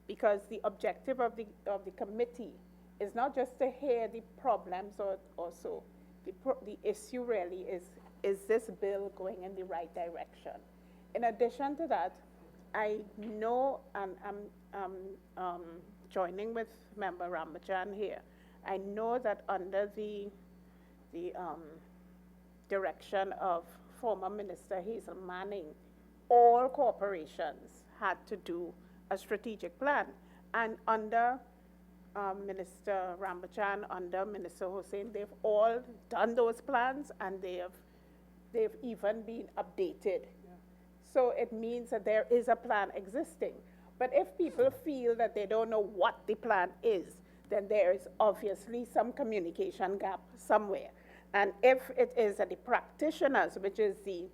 Because the objective of the committee is not just to hear the problems or so. The issue really is this bill going in the right direction? In addition to that, I know, and I'm joining with Member Rambachan here, I know that under the direction of former Minister Hazel Manning, all corporations had to do a strategic plan. And under Minister Rambachan, under Minister Hussain, they've all done those plans, and they've even been updated. Yeah. So it means that there is a plan existing. But if people feel that they don't know what the plan is, then there is obviously some communication gap somewhere. And if it is that the practitioners, which is the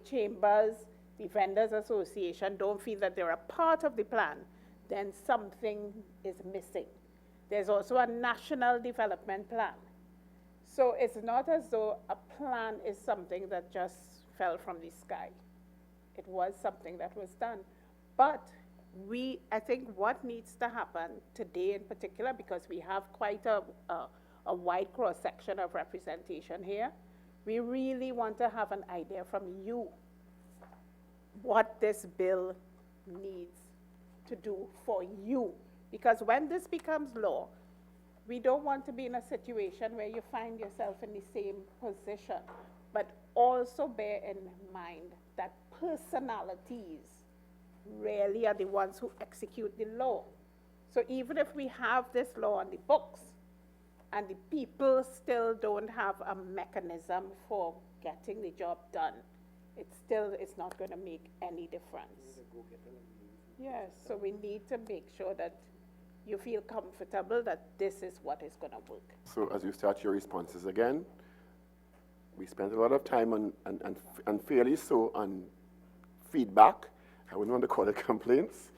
chambers, the vendors association, don't feel that they're a part of the plan, then something is missing. There's also a national development plan. So it's not as though a plan is something that just fell from the sky. It was something that was done. But I think what needs to happen today in particular, because we have quite a wide cross-section of representation here, we really want to have an idea from you what this bill needs to do for you. Because when this becomes law, we don't want to be in a situation where you find yourself in the same position, but also bear in mind that personalities really are the ones who execute the law. So even if we have this law on the books, and the people still don't have a mechanism for getting the job done, it's not going to make any difference. Yes, so we need to make sure that you feel comfortable that this is what is going to work. So as you start your responses again, we spent a lot of time on, and fairly so, on feedback. I wouldn't want to call it complaints.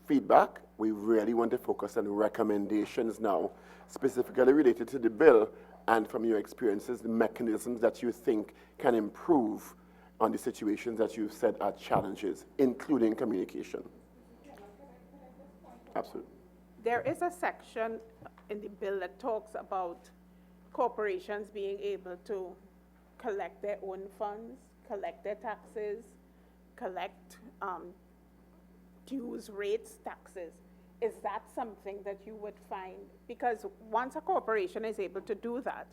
Feedback. We really want to focus on recommendations now, specifically related to the bill, and from your experiences, the mechanisms that you think can improve on the situations that you've said are challenges, including communication. Absolutely. There is a section in the bill that talks about corporations being able to collect their own funds, collect their taxes, collect dues, rates, taxes. Is that something that you would find? Because once a corporation is able to do that,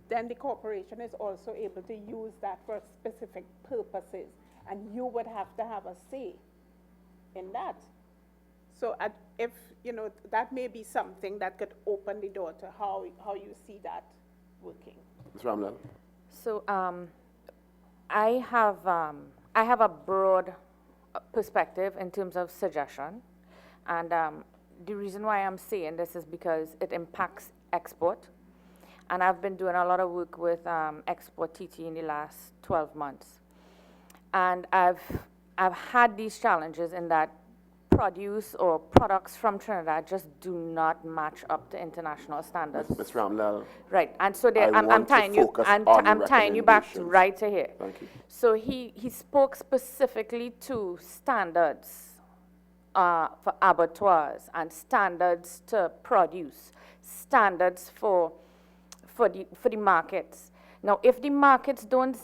then the corporation is also able to use that for specific purposes, and you would have to have a say in that. So if, you know, that may be something that could open the door to how you see that working. Ms. Ramlal? So I have a broad perspective in terms of suggestion, and the reason why I'm saying this is because it impacts export, and I've been doing a lot of work with Export TT in the last 12 months, and I've had these challenges in that produce or products from Trinidad just do not match up to international standards. Ms. Ramlal. Right, and so I'm tying you back to right to here. Thank you. So he spoke specifically to standards for abattoirs and standards to produce, standards for the markets. Now, if the markets don't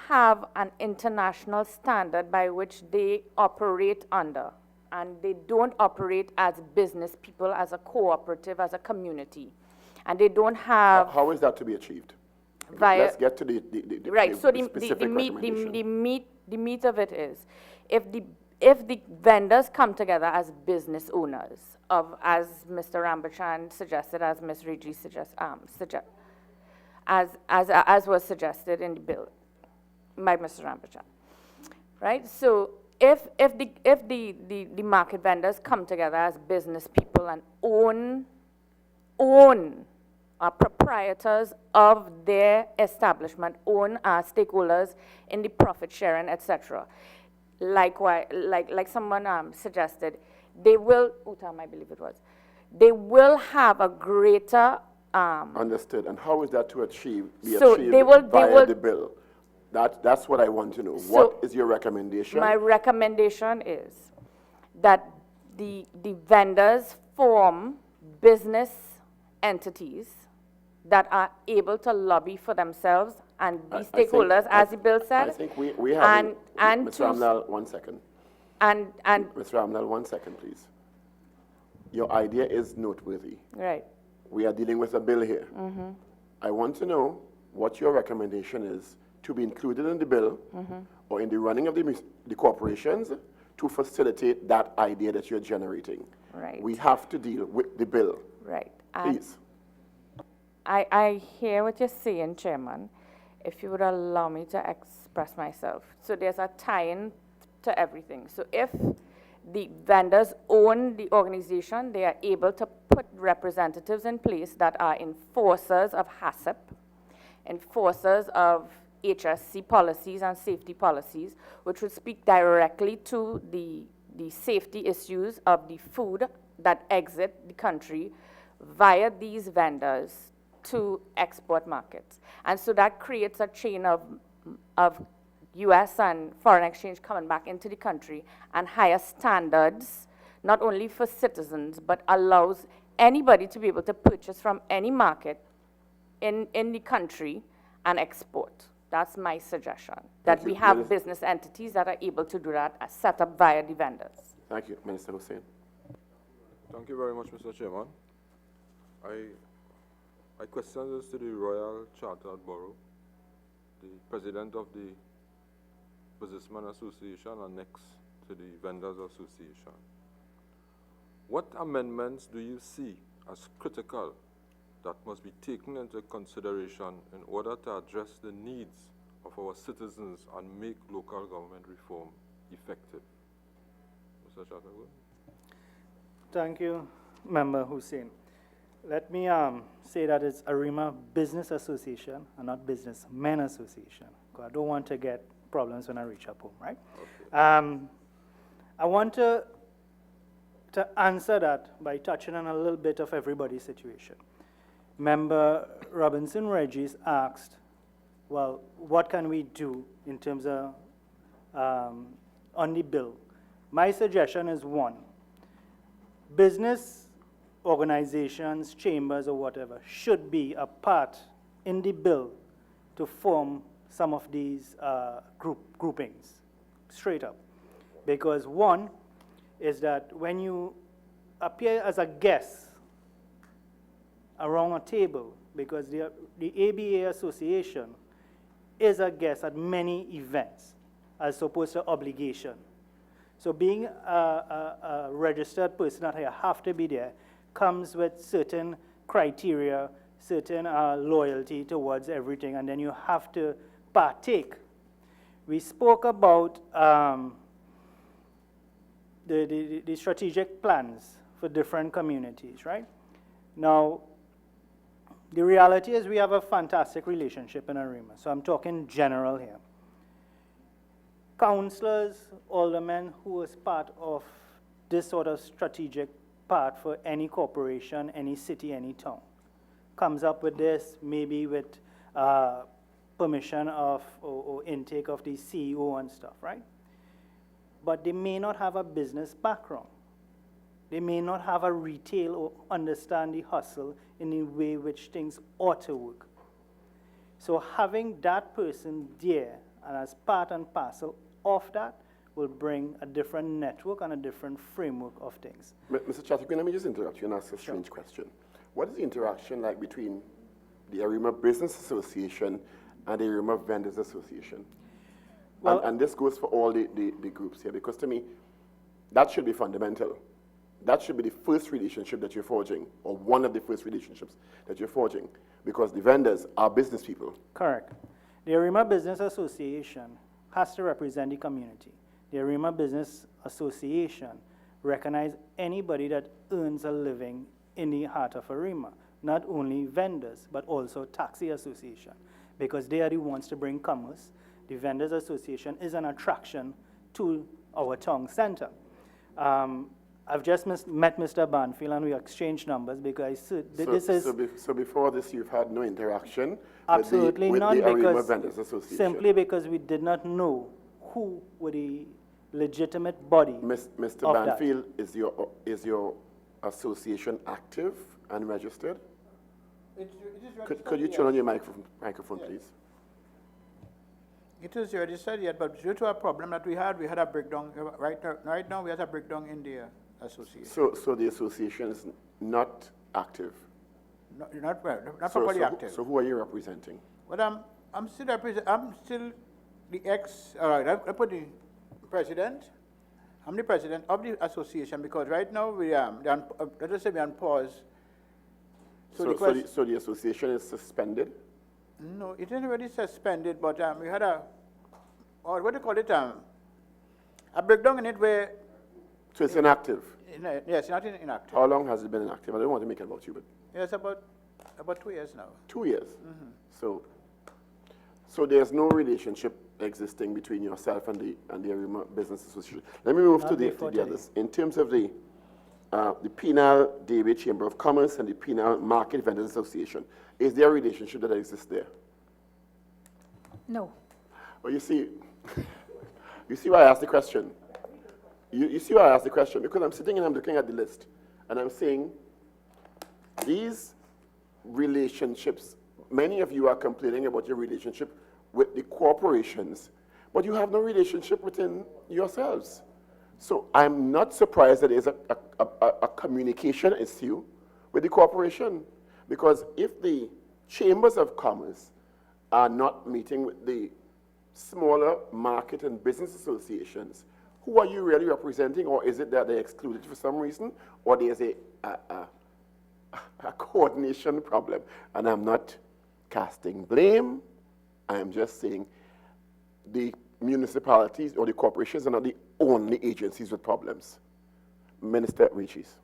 have an international standard by which they operate under, and they don't operate as business people, as a cooperative, as a community, and they don't have... How is that to be achieved? Via, let's get to the right. So specific recommendation. The meat of it is, if the vendors come together as business owners, as Mr. Rambachan suggested, as Ms. Reggie as was suggested in the bill by Mr. Rambachan, right? So if the market vendors come together as business people and are proprietors of their establishment, own stakeholders in the profit sharing, etc. Likewise, like someone suggested, they will, Utam, I believe it was, they will have a greater... Understood. And how is that to be achieved via the bill? That's what I want to know. What is your recommendation? My recommendation is that the vendors form business entities that are able to lobby for themselves and be stakeholders, as the bill said. I think we have... Ms. Ramlal, 1 second. And Ms. Ramlal, 1 second, please. Your idea is noteworthy. Right. We are dealing with a bill here. Mm-hmm. I want to know what your recommendation is to be included in the bill or in the running of the corporations to facilitate that idea that you're generating. Right. We have to deal with the bill. Right. Please. I hear what you're saying, Chairman, if you would allow me to express myself. So there's a tie-in to everything. So if the vendors own the organization, they are able to put representatives in place that are enforcers of HACCP, enforcers of HSC policies and safety policies, which would speak directly to the safety issues of the food that exit the country via these vendors to export markets. And so that creates a chain of U.S. and foreign exchange coming back into the country and higher standards, not only for citizens, but allows anybody to be able to purchase from any market in the country and export. That's my suggestion, that we have business entities that are able to do that, set up via the vendors. Thank you. Minister Hussain. Thank you very much, Mr. Chairman. My question is to the Royal Chartered Borough, the President of the Businessmen Association and next to the Vendors Association. What amendments do you see as critical that must be taken into consideration in order to address the needs of our citizens and make local government reform effective? Mr. Chatterwood. Thank you, Member Hussain. Let me say that it's ARIMA Business Association and not Businessmen Association, because I don't want to get problems when I reach up home, right? Okay. I want to answer that by touching on a little bit of everybody's situation. Member Robinson Regis asked, well, what can we do in terms of on the bill? My suggestion is one, business organizations, chambers, or whatever should be a part in the bill to form some of these groupings, straight up. Because one is that when you appear as a guest around a table, because the ABA Association is a guest at many events as opposed to obligation. So being a registered person that you have to be there comes with certain criteria certain loyalty towards everything, and then you have to partake. We spoke about the strategic plans for different communities, right? Now, the reality is we have a fantastic relationship in ARIMA, so I'm talking general here. Councillors, aldermen who was part of this sort of strategic part for any corporation, any city, any town, comes up with this, maybe with permission of or intake of the CEO and stuff, right? But they may not have a business background. They may not have a retail or understand the hustle in the way which things ought to work. So having that person there and as part and parcel of that will bring a different network and a different framework of things. Mr. Chatterton, let me just interrupt you and ask a strange question. What is the interaction like between the ARIMA Business Association and the ARIMA Vendors Association? Well, and this goes for all the groups here, because to me, that should be fundamental. That should be the first relationship that you're forging, or one of the first relationships that you're forging, because the vendors are business people. Correct. The ARIMA Business Association has to represent the community. The ARIMA Business Association recognizes anybody that earns a living in the heart of ARIMA, not only vendors, but also taxi association, because they are the ones to bring commerce. The Vendors Association is an attraction to our town center. I've just met Mr. Banfield and we exchanged numbers because So before this, you've had no interaction absolutely with not, the ARIMA because Vendors Association? simply because we did not know who were the legitimate body. Mr. Banfield, is your association active and registered? It is registered. Could you turn on your microphone, Yes. please? It is registered yet, but due to a problem that we had a breakdown. Right now we have a breakdown in the association. So the association is not active? Not properly active. So who are you representing? Well, I'm still the I put the president. I'm the president of the association because right now we let us say we're on pause. So the association is suspended? No, it isn't really suspended, but we had what do you call it, a breakdown in it where... So it's inactive? Yes, not inactive. How long has it been inactive? I don't want to make it about you, but... Yes, about 2 years now. 2 years? Mm-hmm. So there's no relationship existing between yourself and the ARIMA Business Association. Let me move to the others. In terms of the Penal Dairy Chamber of Commerce and the Penal Market Vendors Association, is there a relationship that exists there? No. Well, you see why I asked the question? You see why I asked the question? Because I'm sitting and I'm looking at the list, and I'm saying these relationships, many of you are complaining about your relationship with the corporations, but you have no relationship within yourselves. So I'm not surprised that there's a communication issue with the corporation, because if the chambers of commerce are not meeting with the smaller market and business associations, who are you really representing? Or is it that they're excluded for some reason, or there's a coordination problem? And I'm not casting blame. I am just saying the municipalities or the corporations are not the only agencies with problems. Minister Riches.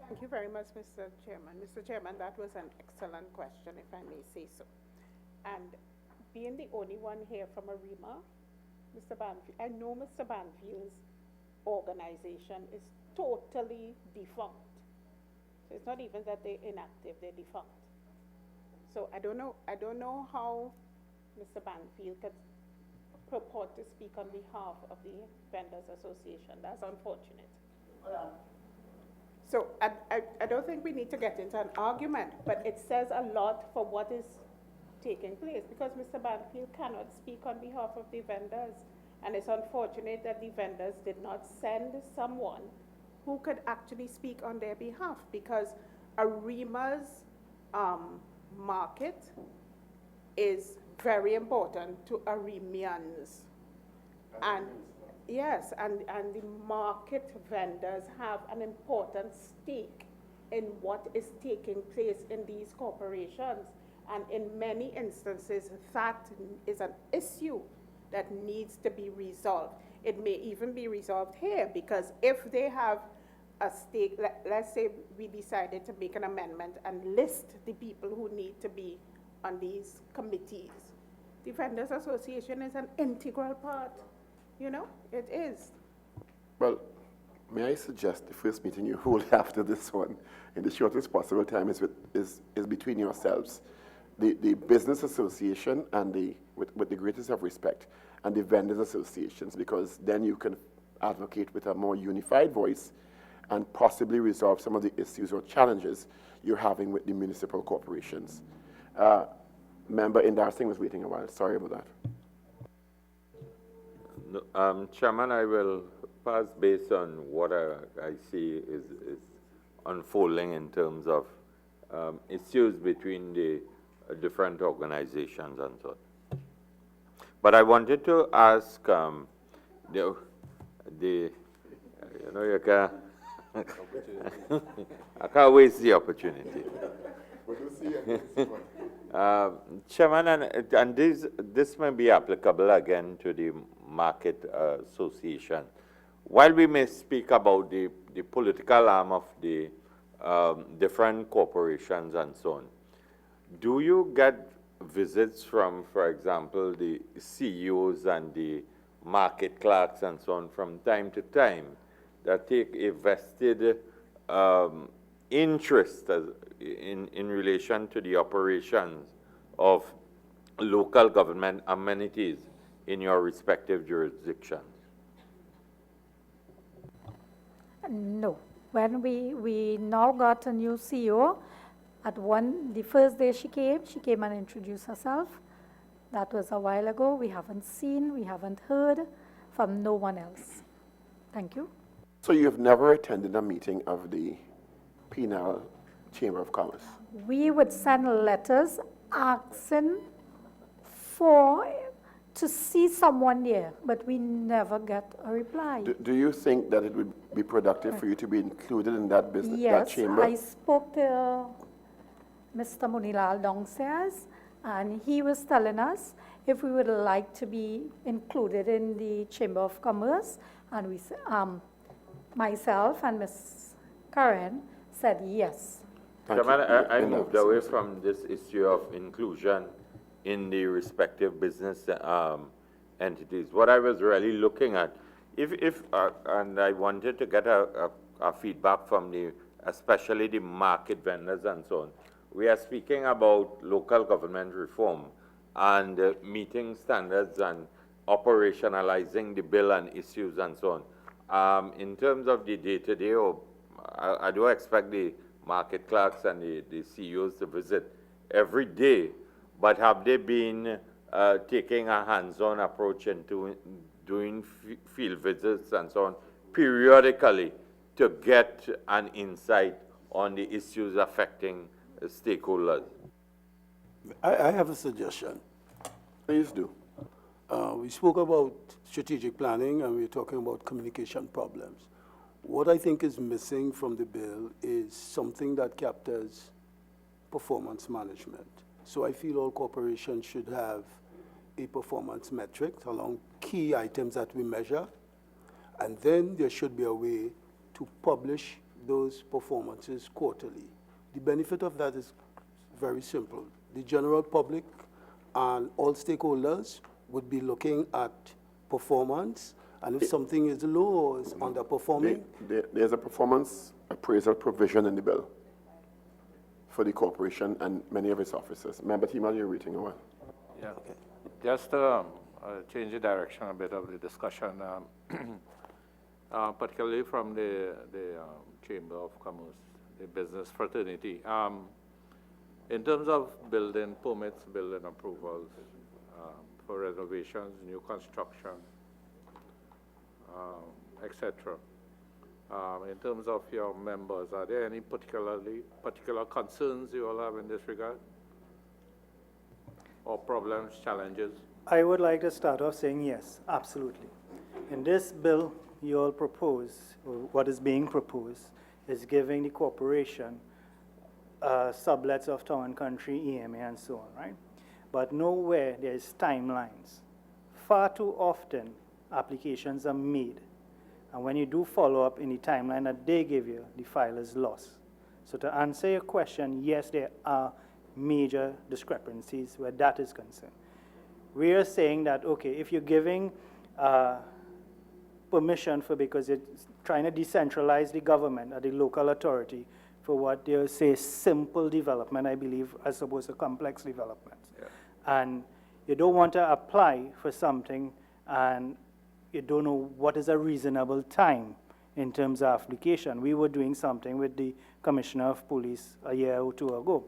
Thank you very much, Mr. Chairman. Mr. Chairman, that was an excellent question, if I may say so. And being the only one here from ARIMA, Mr. Banfield, I know Mr. Banfield's organization is totally defunct. So it's not even that they're inactive, they're defunct. So I don't know how Mr. Banfield could purport to speak on behalf of the Vendors Association. That's unfortunate. So I don't think we need to get into an argument, but it says a lot for what is taking place, because Mr. Banfield cannot speak on behalf of the vendors, and it's unfortunate that the vendors did not send someone who could actually speak on their behalf, because ARIMA's market is very important to ARIMians. And yes, and the market vendors have an important stake in what is taking place in these corporations. And in many instances, that is an issue that needs to be resolved. It may even be resolved here, because if they have a stake, let's say we decided to make an amendment and list the people who need to be on these committees. The Vendors Association is an integral part, you know, it is. Well, may I suggest the first meeting you hold after this one, in the shortest possible time, is between yourselves. The Business Association and with the greatest of respect, and the Vendors Associations, because then you can advocate with a more unified voice and possibly resolve some of the issues or challenges you're having with the municipal corporations. Member Indar Singh was waiting a while. Sorry about that. No, Chairman, I will pass based on what I see is unfolding in terms of issues between the different organizations and so on. But I wanted to ask you know, you can I can't waste the opportunity. Chairman, and this may be applicable again to the Market Association. While we may speak about the political arm of the different corporations and so on, do you get visits from, for example, the CEOs and the market clerks and so on from time to time that take a vested interest in relation to the operations of local government amenities in your respective jurisdictions? No. When we now got a new CEO, the first day she came and introduced herself. That was a while ago. We haven't seen, we haven't heard from no one else. Thank you. So you have never attended a meeting of the Penal Chamber of Commerce? We would send letters asking to see someone there, but we never get a reply. Do you think that it would be productive for you to be included in that business, yes, that chamber? I spoke to Mr. Munilal downstairs, and he was telling us if we would like to be included in the Chamber of Commerce, and we myself and Ms. Karen said yes. Chairman, I moved away from this issue of inclusion in the respective business entities. What I was really looking at, and I wanted to get a feedback from especially the market vendors and so on. We are speaking about local government reform and meeting standards and operationalizing the bill and issues and so on. In terms of the day-to-day, I do expect the market clerks and the CEOs to visit every day, but have they been taking a hands-on approach into doing field visits and so on periodically to get an insight on the issues affecting stakeholders? I have a suggestion. Please do. We spoke about strategic planning and we're talking about communication problems. What I think is missing from the bill is something that captures performance management. So I feel all corporations should have a performance metric along key items that we measure, and then there should be a way to publish those performances quarterly. The benefit of that is very simple. The general public and all stakeholders would be looking at performance, and if something is low or is underperforming. There's a performance appraisal provision in the bill for the corporation and many of its officers. Member Timal, you're waiting a while. Yeah, okay. Just to change the direction a bit of the discussion, particularly from the Chamber of Commerce, the business fraternity. In terms of building permits, building approvals for renovations, new construction, etc. In terms of your members, are there any particular concerns you all have in this regard? Or problems, challenges? I would like to start off saying yes, absolutely. In this bill, you all propose, or what is being proposed, is giving the corporation sublets of Town and Country, EMA, and so on, right? But nowhere there's timelines. Far too often, applications are made, and when you do follow up in the timeline that they give you, the file is lost. So to answer your question, yes, there are major discrepancies where that is concerned. We are saying that, okay, if you're giving permission for, because you're trying to decentralize the government or the local authority for what they say simple development, I believe, as opposed to complex development. Yeah. And you don't want to apply for something and you don't know what is a reasonable time in terms of application. We were doing something with the Commissioner of Police a year or two ago.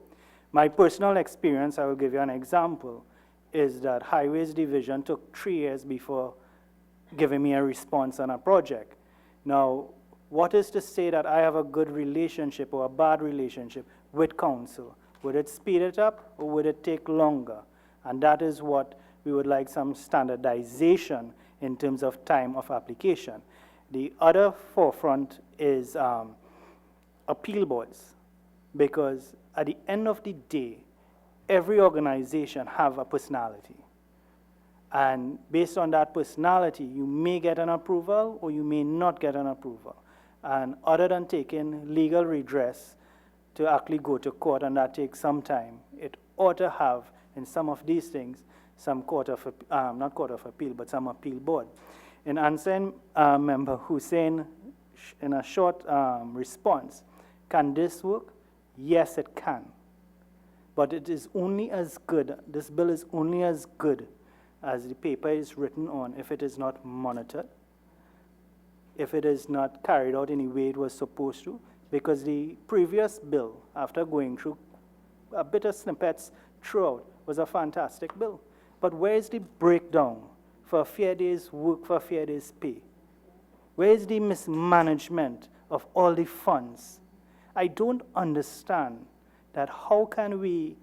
My personal experience, I will give you an example, is that Highways Division took 3 years before giving me a response on a project. Now, what is to say that I have a good relationship or a bad relationship with council? Would it speed it up or would it take longer? And that is what we would like some standardization in terms of time of application. The other forefront is appeal boards, because at the end of the day, every organization have a personality. And based on that personality, you may get an approval or you may not get an approval. And other than taking legal redress to actually go to court, and that takes some time, it ought to have, in some of these things, some not court of appeal, but some appeal board. In answering Member Hussein in a short response, can this work? Yes, it can. But it is only as good, this bill is only as good as the paper is written on if it is not monitored, if it is not carried out in the way it was supposed to, because the previous bill, after going through a bit of snippets throughout, was a fantastic bill. But where is the breakdown for a fair day's work, for a fair day's pay? Where is the mismanagement of all the funds? I don't understand that how can we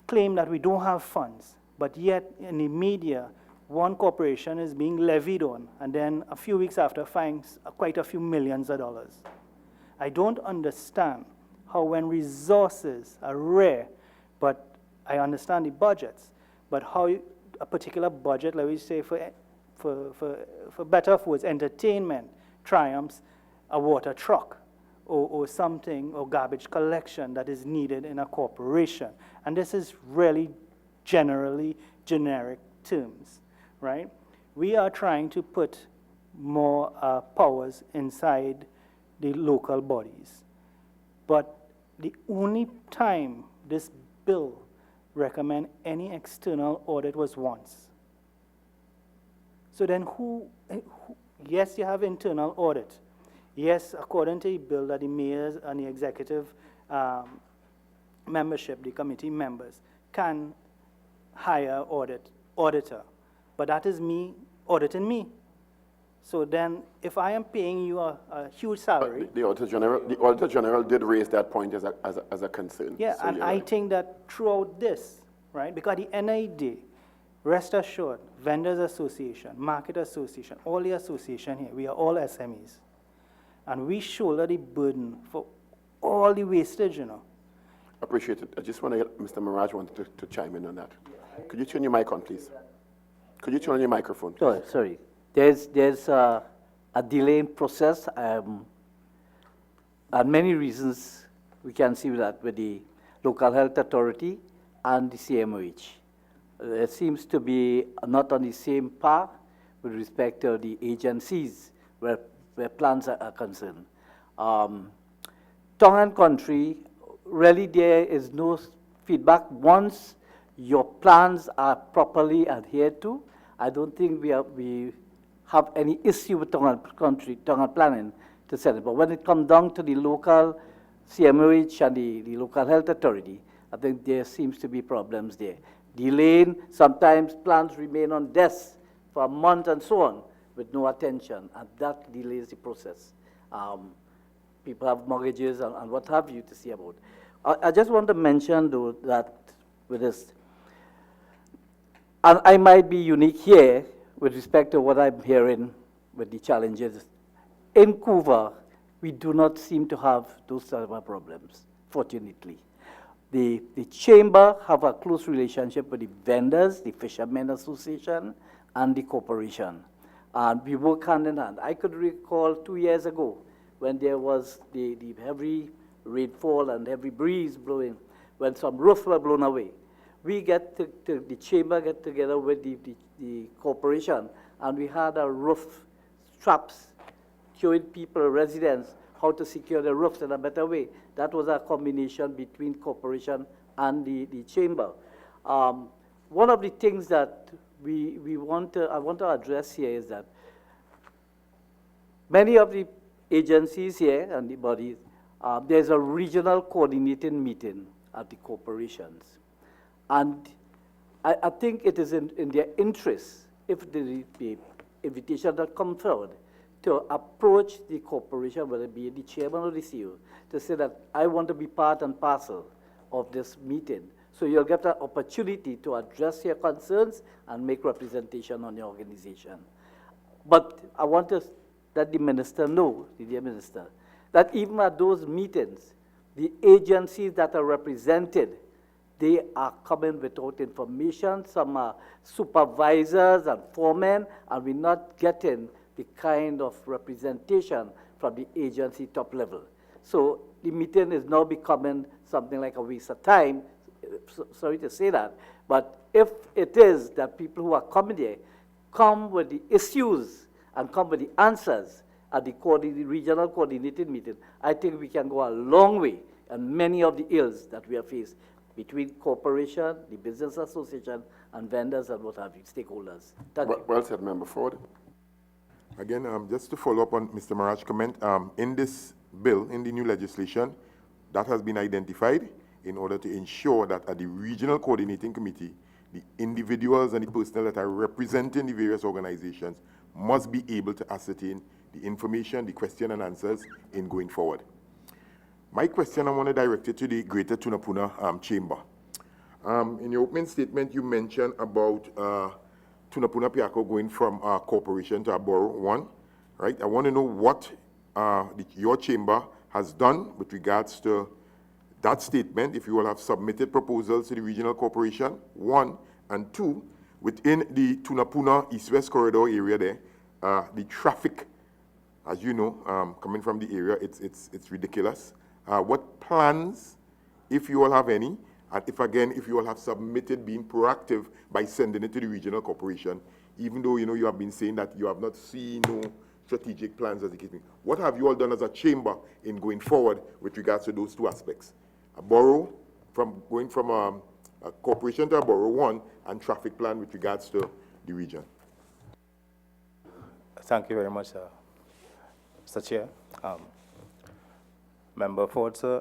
claim that we don't have funds, but yet in the media, one corporation is being levied on, and then a few weeks after finds quite a few millions of dollars. I don't understand how when resources are rare, but I understand the budgets, but how a particular budget, let me say for better or worse, entertainment triumphs a water truck or something, or garbage collection that is needed in a corporation. And this is really generally generic terms, right? We are trying to put more powers inside the local bodies. But the only time this bill recommend any external audit was once. So then yes, you have internal audit. Yes, according to the bill that the mayors and the executive membership, the committee members, can hire auditor. But that is me auditing me. So then, if I am paying you a huge salary... The Auditor General did raise that point as a concern. Yeah, so and I think that throughout this, right, because at the end of the day, rest assured, Vendors Association, Market Association, all the association here, we are all SMEs. And we shoulder the burden for all the wastage, you know. Appreciate it. I just want to get Mr. Mirage wanted to chime in on that. Could you turn your mic on, please? Could you turn on your microphone, please? Sorry. There's a delay in process, and many reasons we can see that with the local health authority and the CMOH. It seems to be not on the same path with respect to the agencies where plans are concerned. Town and Country, really there is no feedback. Once your plans are properly adhered to, I don't think we have any issue with Town and Country, Town and Planning to set it. But when it comes down to the local CMOH and the local health authority, I think there seems to be problems there. Delaying, sometimes plans remain on desk for a month and so on, with no attention, and that delays the process. People have mortgages and what have you to see about. I just want to mention, though, that with this, and I might be unique here with respect to what I'm hearing with the challenges in Couva, we do not seem to have those type of problems, fortunately. The chamber have a close relationship with the vendors, the Fishermen Association, and the corporation. And we work hand in hand. I could recall 2 years ago when there was the heavy rainfall and heavy breeze blowing, when some roofs were blown away. We the chamber get together with the corporation, and we had a roof straps showing people, residents, how to secure the roofs in a better way. That was a combination between corporation and the chamber. One of the things that I want to address here is that many of the agencies here and the bodies, there's a regional coordinating meeting at the corporations. And I think it is in their interest, if the invitation that comes forward, to approach the corporation, whether it be the chairman or the CEO, to say that I want to be part and parcel of this meeting. So you'll get an opportunity to address your concerns and make representation on your organization. But I want to let the minister know, the dear minister, that even at those meetings, the agencies that are represented, they are coming without information. Some are supervisors and foremen, and we're not getting the kind of representation from the agency top level. So the meeting is now becoming something like a waste of time. Sorry to say that, but if it is that people who are coming there come with the issues and come with the answers at the regional coordinated meeting, I think we can go a long way in many of the ills that we are faced between corporation, the business association, and vendors and what have you, stakeholders. Thank you. Well said, Member Ford. Again, just to follow up on Mr. Maraj's comment, in this bill, in the new legislation, that has been identified in order to ensure that at the regional coordinating committee, the individuals and the personnel that are representing the various organizations must be able to ascertain the information, the question and answers in going forward. My question, I want to direct it to the Greater Tunapuna Chamber. In your opening statement, you mentioned about Tunapuna Piako going from a corporation to a borough one, right? I want to know what your chamber has done with regards to that statement, if you will have submitted proposals to the regional corporation, one, and two, within the Tunapuna East-West corridor area there, the traffic, as you know, coming from the area, it's ridiculous. What plans, if you all have any, and if you all have submitted being proactive by sending it to the regional corporation, even though you have been saying that you have not seen no strategic plans as the case may be. What have you all done as a chamber in going forward with regards to those two aspects? A borough, going from a corporation to a borough one, and traffic plan with regards to the region. Thank you very much, Mr. Chair. Member Ford, sir,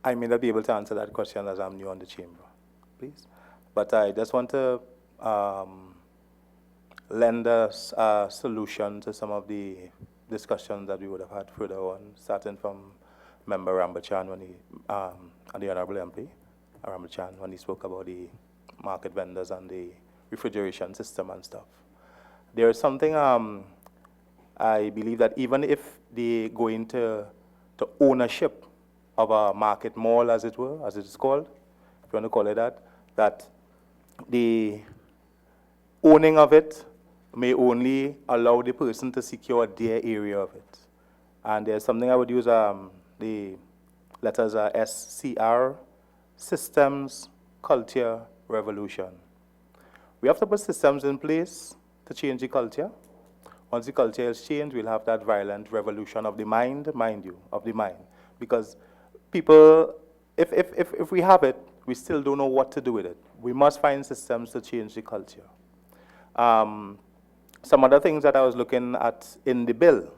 I may not be able to answer that question as I'm new on the chamber, please. But I just want to lend us a solution to some of the discussions that we would have had further on, starting from Member Rambachan when he, and the Honorable MP, Rambachan, when he spoke about the market vendors and the refrigeration system and stuff. There is something I believe that even if they go into ownership of a market mall, as it were, as it is called, if you want to call it that the owning of it may only allow the person to secure their area of it. And there's something I would use the letters are SCR, Systems, Culture, Revolution. We have to put systems in place to change the culture. Once the culture is changed, we'll have that violent revolution of the mind, mind you, of the mind. Because people, if we have it, we still don't know what to do with it. We must find systems to change the culture. Some other things that I was looking at in the bill,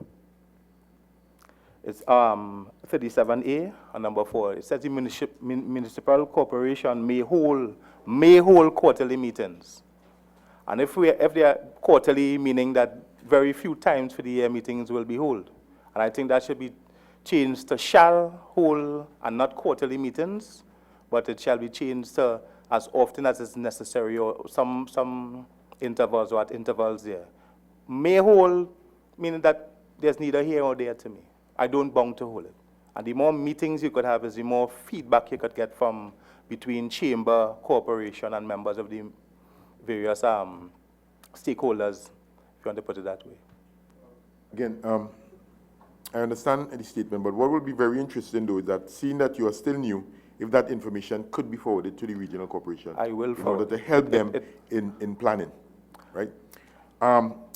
it's 37A and number 4. It says the municipal corporation may hold quarterly meetings. And if they are quarterly, meaning that very few times for the year meetings will be held. And I think that should be changed to shall hold and not quarterly meetings, but it shall be changed to as often as is necessary, or some intervals or at intervals there. May hold, meaning that there's neither here or there to me. I don't bound to hold it. And the more meetings you could have is the more feedback you could get from between chamber, corporation, and members of the various stakeholders, if you want to put it that way. Again, I understand the statement, but what will be very interesting, though, is that seeing that you are still new, if that information could be forwarded to the regional corporation. I will in forward. order to help them in planning, right?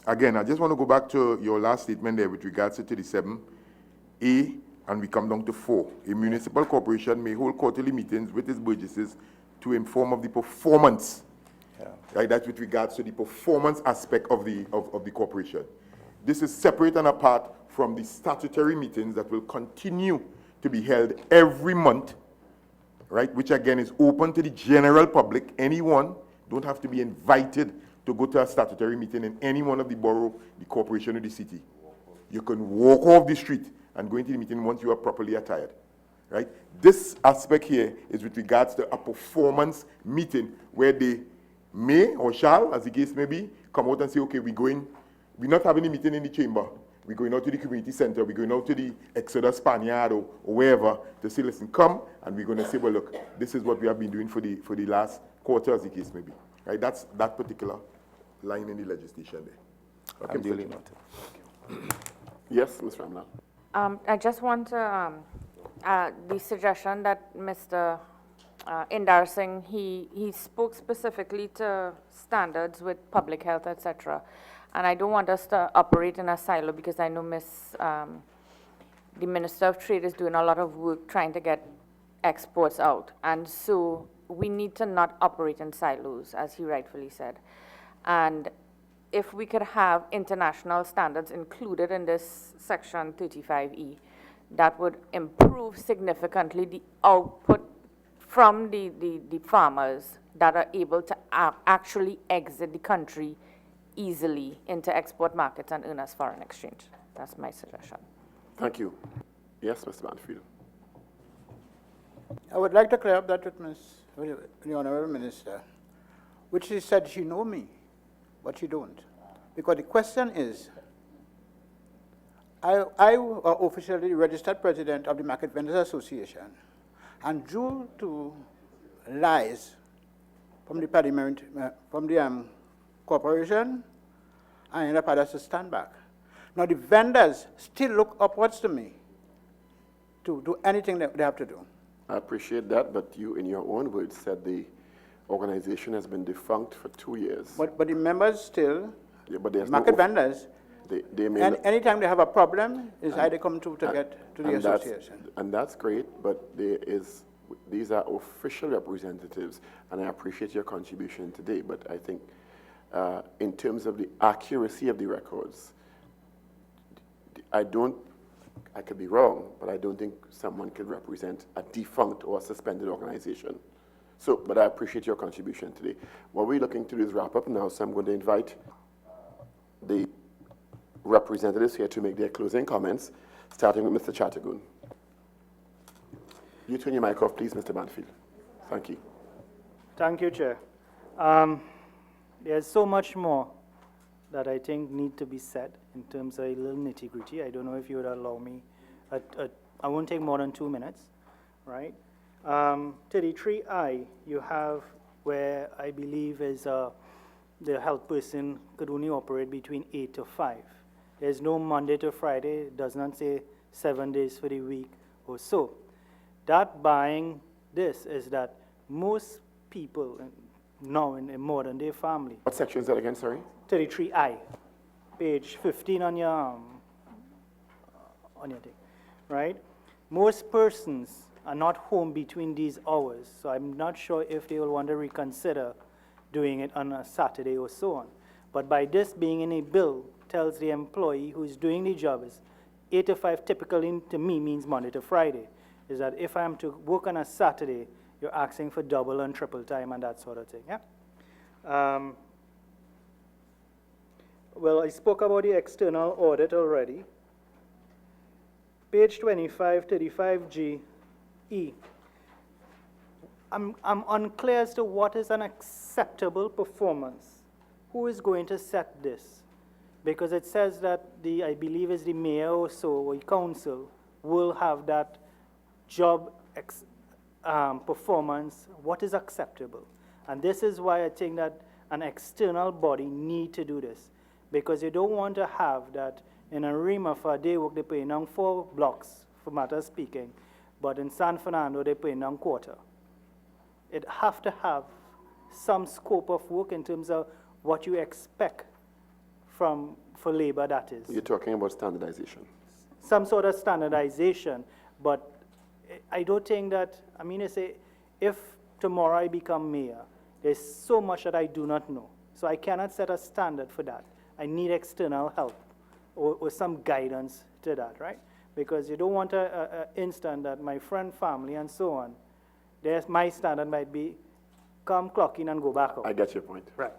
Again, I just want to go back to your last statement there with regards to 37A, and we come down to 4. A municipal corporation may hold quarterly meetings with its burgesses to inform of the performance. Yeah. Right, that's with regards to the performance aspect of the corporation. This is separate and apart from the statutory meetings that will continue to be held every month, right, which again is open to the general public. Anyone don't have to be invited to go to a statutory meeting in any one of the borough, the corporation, or the city. You can walk off the street and go into the meeting once you are properly attired, right? This aspect here is with regards to a performance meeting where they may or shall, as the case may be, come out and say, okay, we're not having a meeting in the chamber. We're going out to the community center. We're going out to the Exodus Spaniard or wherever to say, listen, come, and we're going to say, well, look, this is what we have been doing for the last quarter, as the case may be, right? That's that particular line in the legislation there. Okay, I'm dealing with it. Yes, Ms. Ramlal. I just want to, the suggestion that Mr. Indar Singh, he spoke specifically to standards with public health, etc. And I don't want us to operate in a silo because I know the Minister of Trade is doing a lot of work trying to get exports out. And so we need to not operate in silos, as he rightfully said. And if we could have international standards included in this section 35E, that would improve significantly the output from the farmers that are able to actually exit the country easily into export markets and earn us foreign exchange. That's my suggestion. Thank you. Yes, Mr. Banfield. I would like to clear up that with the Honorable Minister, which she said she know me, but she don't. Because the question is, I am officially registered president of the Market Vendors Association, and due to lies from the parliament, from the corporation, I ended up having to stand back. Now the vendors still look upwards to me to do anything that they have to do. I appreciate that, but you, in your own words, said the organization has been defunct for 2 years. But the members still, yeah, but there's market vendors, they may anytime they have a problem, is how they come to get to the association. And that's great, but these are official representatives, and I appreciate your contribution today, but I think in terms of the accuracy of the records, I could be wrong, but I don't think someone could represent a defunct or suspended organization. So, but I appreciate your contribution today. What we're looking to do is wrap up now, so I'm going to invite the representatives here to make their closing comments, starting with Mr. Chattergoon. You turn your mic off, please, Mr. Banfield. Thank you. Thank you, Chair. There's so much more that I think need to be said in terms of a little nitty-gritty. I don't know if you would allow me. I won't take more than 2 minutes, right? 33I, you have where I believe is the health person could only operate between 8 to 5. There's no Monday to Friday. It does not say 7 days for the week or so. That buying this is that most people now in a modern day family. What section is that again, sorry? 33I, page 15 on your thing, right? Most persons are not home between these hours, so I'm not sure if they will want to reconsider doing it on a Saturday or so on. But by this being in a bill, tells the employee who is doing the job is 8 to 5 typically to me means Monday to Friday, is that if I'm to work on a Saturday, you're asking for double and triple time and that sort of thing, yeah? Well, I spoke about the external audit already. Page 25, 35G, E. I'm unclear as to what is an acceptable performance. Who is going to set this? because it says that I believe it's the mayor or so, or the council, will have that job performance, what is acceptable. And this is why I think that an external body need to do this, because you don't want to have that in a REMA for a day work, they pay down 4 blocks, for matter speaking, but in San Fernando, they pay down quarter. It have to have some scope of work in terms of what you expect for labor, that is. You're talking about standardization. Some sort of standardization, but I don't think that, I mean, I say, if tomorrow I become mayor, there's so much that I do not know. So I cannot set a standard for that. I need external help or some guidance to that, right? Because you don't want an instant that my friend, family, and so on, my standard might be come, clock in, and go back out. I get your point. Right.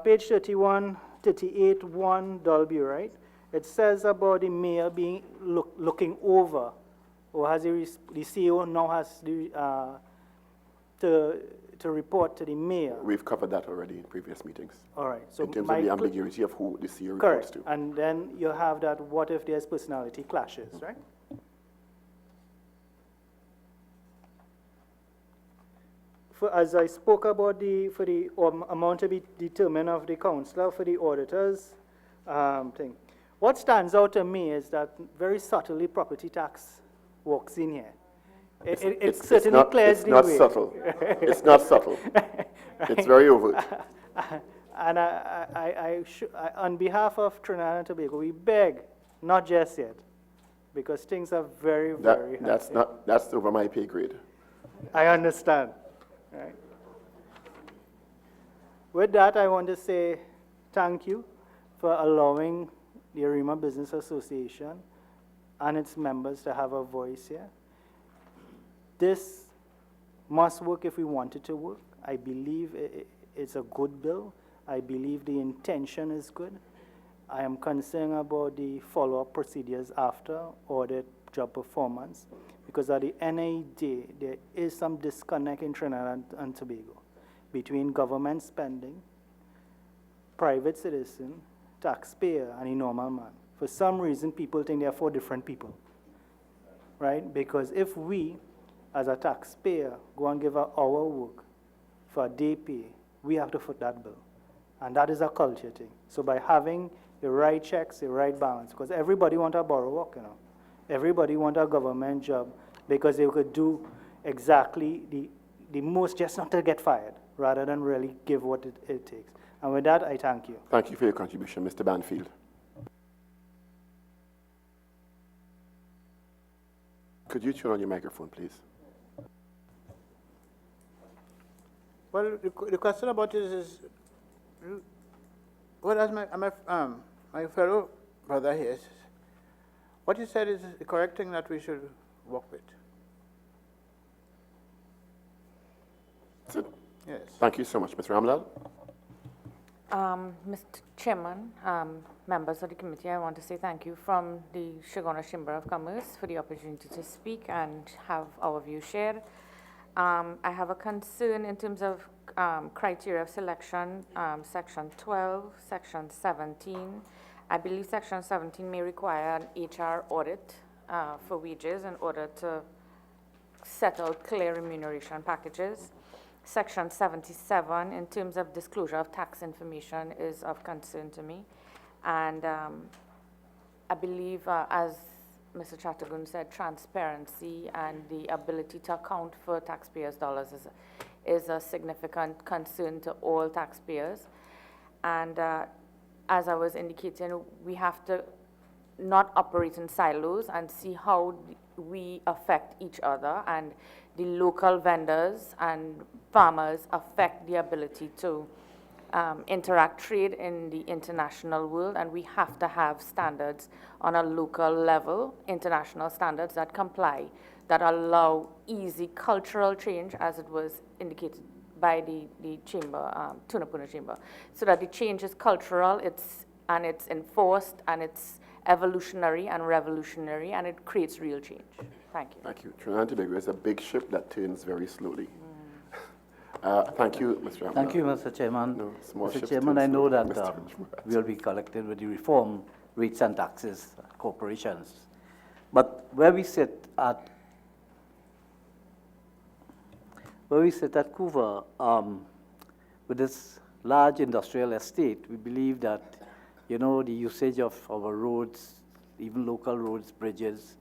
Page 31, 38, 1, Dolby, right? It says about the mayor being looking over, or has the CEO now has to report to the mayor. We've covered that already in previous meetings. All right. So in terms of the ambiguity of who the CEO reports to. And then you have that, what if there's personality clashes, right? As I spoke about for the amount to be determined of the councillor for the auditors thing, what stands out to me is that very subtly property tax walks in here. It certainly clears the way. It's not subtle. It's not subtle. Right? It's very overt. And on behalf of Trinidad and Tobago, we beg, not just yet, because things are very, very high. That's over my pay grade. I understand. Right. With that, I want to say thank you for allowing the Arima Business Association and its members to have a voice here. This must work if we want it to work. I believe it's a good bill. I believe the intention is good. I am concerned about the follow-up procedures after audit job performance, because at the end of the day, there is some disconnect in Trinidad and Tobago between government spending, private citizen, taxpayer, and the normal man. For some reason, people think they are 4 different people, right? Because if we, as a taxpayer, go and give our hour work for a day pay, we have to foot that bill. And that is a culture thing. So by having the right checks, the right balance, because everybody wants a borough work, you know. Everybody wants a government job because they could do exactly the most, just not to get fired, rather than really give what it takes. And with that, I thank you. Thank you for your contribution, Mr. Banfield. Could you turn on your microphone, please? Well, the question about this is, what as my fellow brother here, what he said is the correct thing that we should work with. That's it. Yes. Thank you so much, Mr. Ramlal. Mr. Chairman, members of the committee, I want to say thank you from the Shigona Chamber of Commerce for the opportunity to speak and have our view shared. I have a concern in terms of criteria of selection, Section 12, Section 17. I believe Section 17 may require an HR audit for wages in order to set out clear remuneration packages. Section 77, in terms of disclosure of tax information, is of concern to me. And I believe, as Mr. Chattergoon said, transparency and the ability to account for taxpayers' dollars is a significant concern to all taxpayers. And as I was indicating, we have to not operate in silos and see how we affect each other, and the local vendors and farmers affect the ability to interact trade in the international world, and we have to have standards on a local level, international standards that comply, that allow easy cultural change, as it was indicated by the chamber, Tunapuna Chamber, so that the change is cultural, it's enforced, and it's evolutionary and revolutionary, and it creates real change. Thank you. Thank you. Trinidad and Tobago is a big ship that turns very slowly. Thank you, Mr. Ramlal. Thank you, Mr. Chairman. No, small Mr. shift Chairman, to I know that Mr. we will be collected with the reform rates and taxes corporations. But where we sit at Couva, with this large industrial estate, we believe that, you know, the usage of our roads, even local roads, bridges,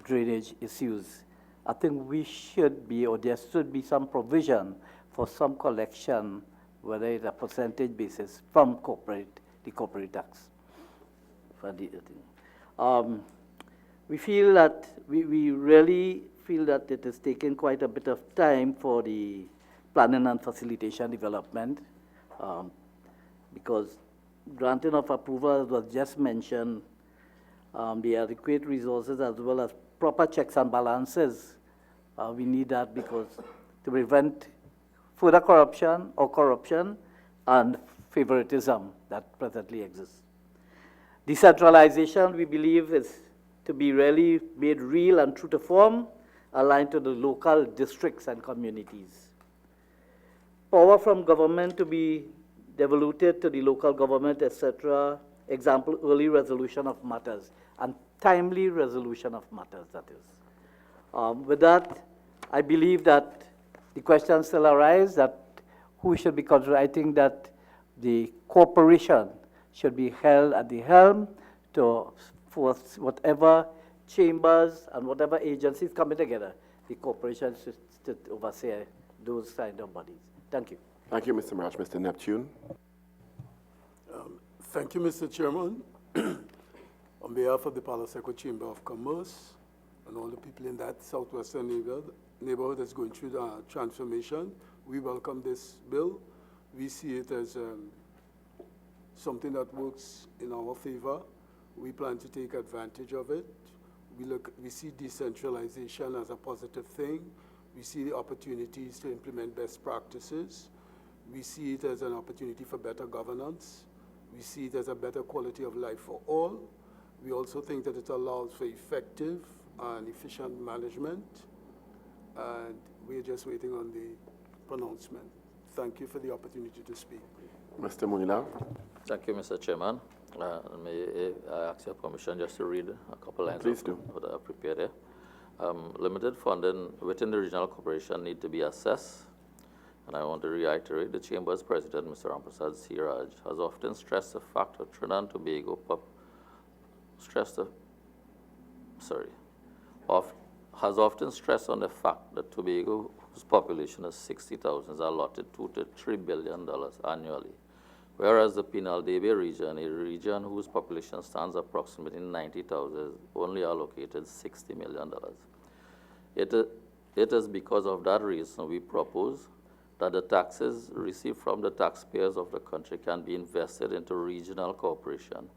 drainage issues, I think we should be, or there should be some provision for some collection, whether it's a percentage basis, from the corporate tax. For the thing. We feel that, we really feel that it has taken quite a bit of time for the planning and facilitation development, because granting of approval was just mentioned, the adequate resources as well as proper checks and balances. We need that because to prevent further corruption and favoritism that presently exists. Decentralization, we believe, is to be really made real and true to form, aligned to the local districts and communities. Power from government to be devoluted to the local government, etc. Example, early resolution of matters and timely resolution of matters, that is. With that, I believe that the questions still arise that who should be considered. I think that the corporation should be held at the helm for whatever chambers and whatever agencies coming together. The corporation should oversee those kind of bodies. Thank you. Thank you, Mr. Marach. Mr. Neptune. Thank you, Mr. Chairman. On behalf of the Palo Seco Chamber of Commerce and all the people in that southwestern neighborhood that's going through the transformation, we welcome this bill. We see it as something that works in our favor. We plan to take advantage of it. We see decentralization as a positive thing. We see the opportunities to implement best practices. We see it as an opportunity for better governance. We see it as a better quality of life for all. We also think that it allows for effective and efficient management. And we're just waiting on the pronouncement. Thank you for the opportunity to speak. Mr. Munila. Thank you, Mr. Chairman. May I ask your permission just to read a couple lines Please do. What I have prepared here. Limited funding within the regional corporation need to be assessed. And I want to reiterate, the Chamber's President, Mr. Ramprasad Siraj, has often stressed the fact that Trinidad and Tobago has often stressed on the fact that Tobago, whose population is 60,000, is allotted $2 to $3 billion annually, whereas the Penal-Debe region, a region whose population stands approximately 90,000, is only allocated $60 million. It is because of that reason we propose that the taxes received from the taxpayers of the country can be invested into regional cooperation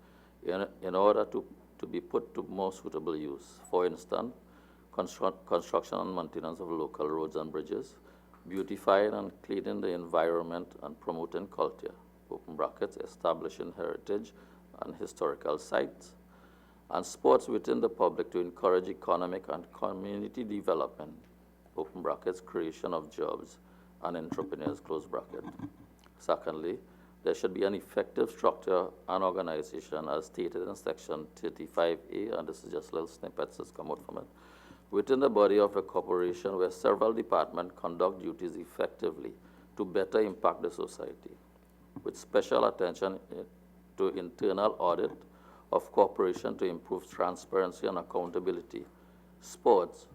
in order to be put to more suitable use. For instance, construction and maintenance of local roads and bridges, beautifying and cleaning the environment and promoting culture, open brackets, establishing heritage and historical sites, and sports within the public to encourage economic and community development, open brackets, creation of jobs and entrepreneurs, close bracket. Secondly, there should be an effective structure and organization as stated in section 35A, and this is just little snippets that's come out from it, within the body of a corporation where several departments conduct duties effectively to better impact the society, with special attention to internal audit of corporation to improve transparency and accountability, sports,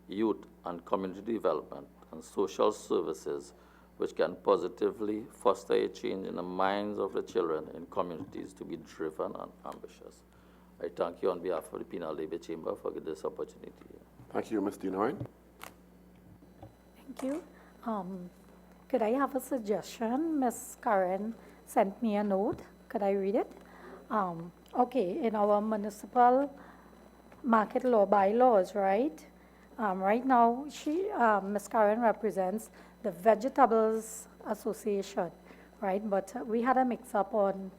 youth and community development, and social services which can positively foster a change in the minds of the children in communities to be driven and ambitious. I thank you on behalf of the Penal-Debe Chamber for this opportunity. Thank you, Ms. Dinoin. Thank you. Could I have a suggestion? Ms. Karen sent me a note. Could I read it? Okay, in our municipal market law bylaws, right? Right now, Ms. Karen represents the Vegetables Association, right? But we had a mix-up on,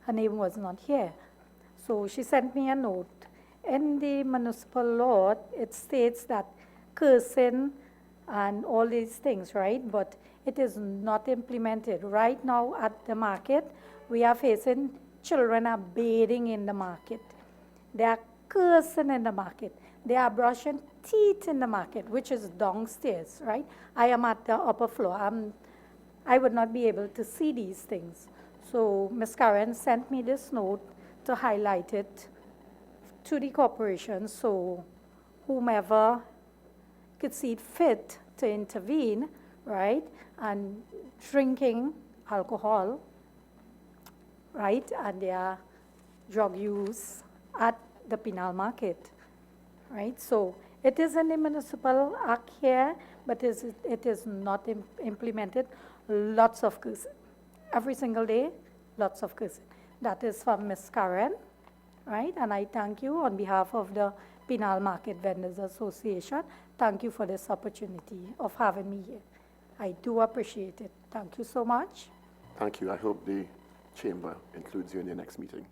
her name was not here. So she sent me a note. In the municipal law, it states that cursing and all these things, right? But it is not implemented. Right now at the market, we are facing children are bathing in the market. They are cursing in the market. They are brushing teeth in the market, which is downstairs, right? I am at the upper floor. I would not be able to see these things. So Ms. Karen sent me this note to highlight it to the corporation, so whomever could see it fit to intervene, right? And drinking alcohol, right? And their drug use at the penal market, right? So it is in the municipal act here, but it is not implemented. Lots of cursing. Every single day, lots of cursing. That is from Ms. Karen, right? And I thank you on behalf of the Penal Market Vendors Association. Thank you for this opportunity of having me here. I do appreciate it. Thank you so much. Thank you. I hope the chamber includes you in your next meeting.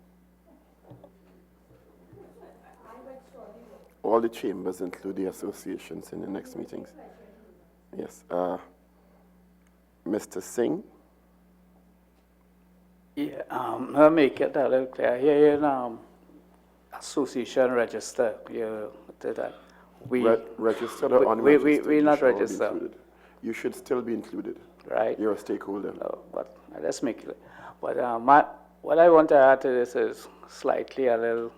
All the chambers include the associations in the next meetings. Yes. Mr. Singh? Yeah, I'll make it a little clear. Here in association register, that registered or unregistered? We're not registered. You should still be included. Right. You're a stakeholder. No, but let's make it. But what I want to add to this is slightly a little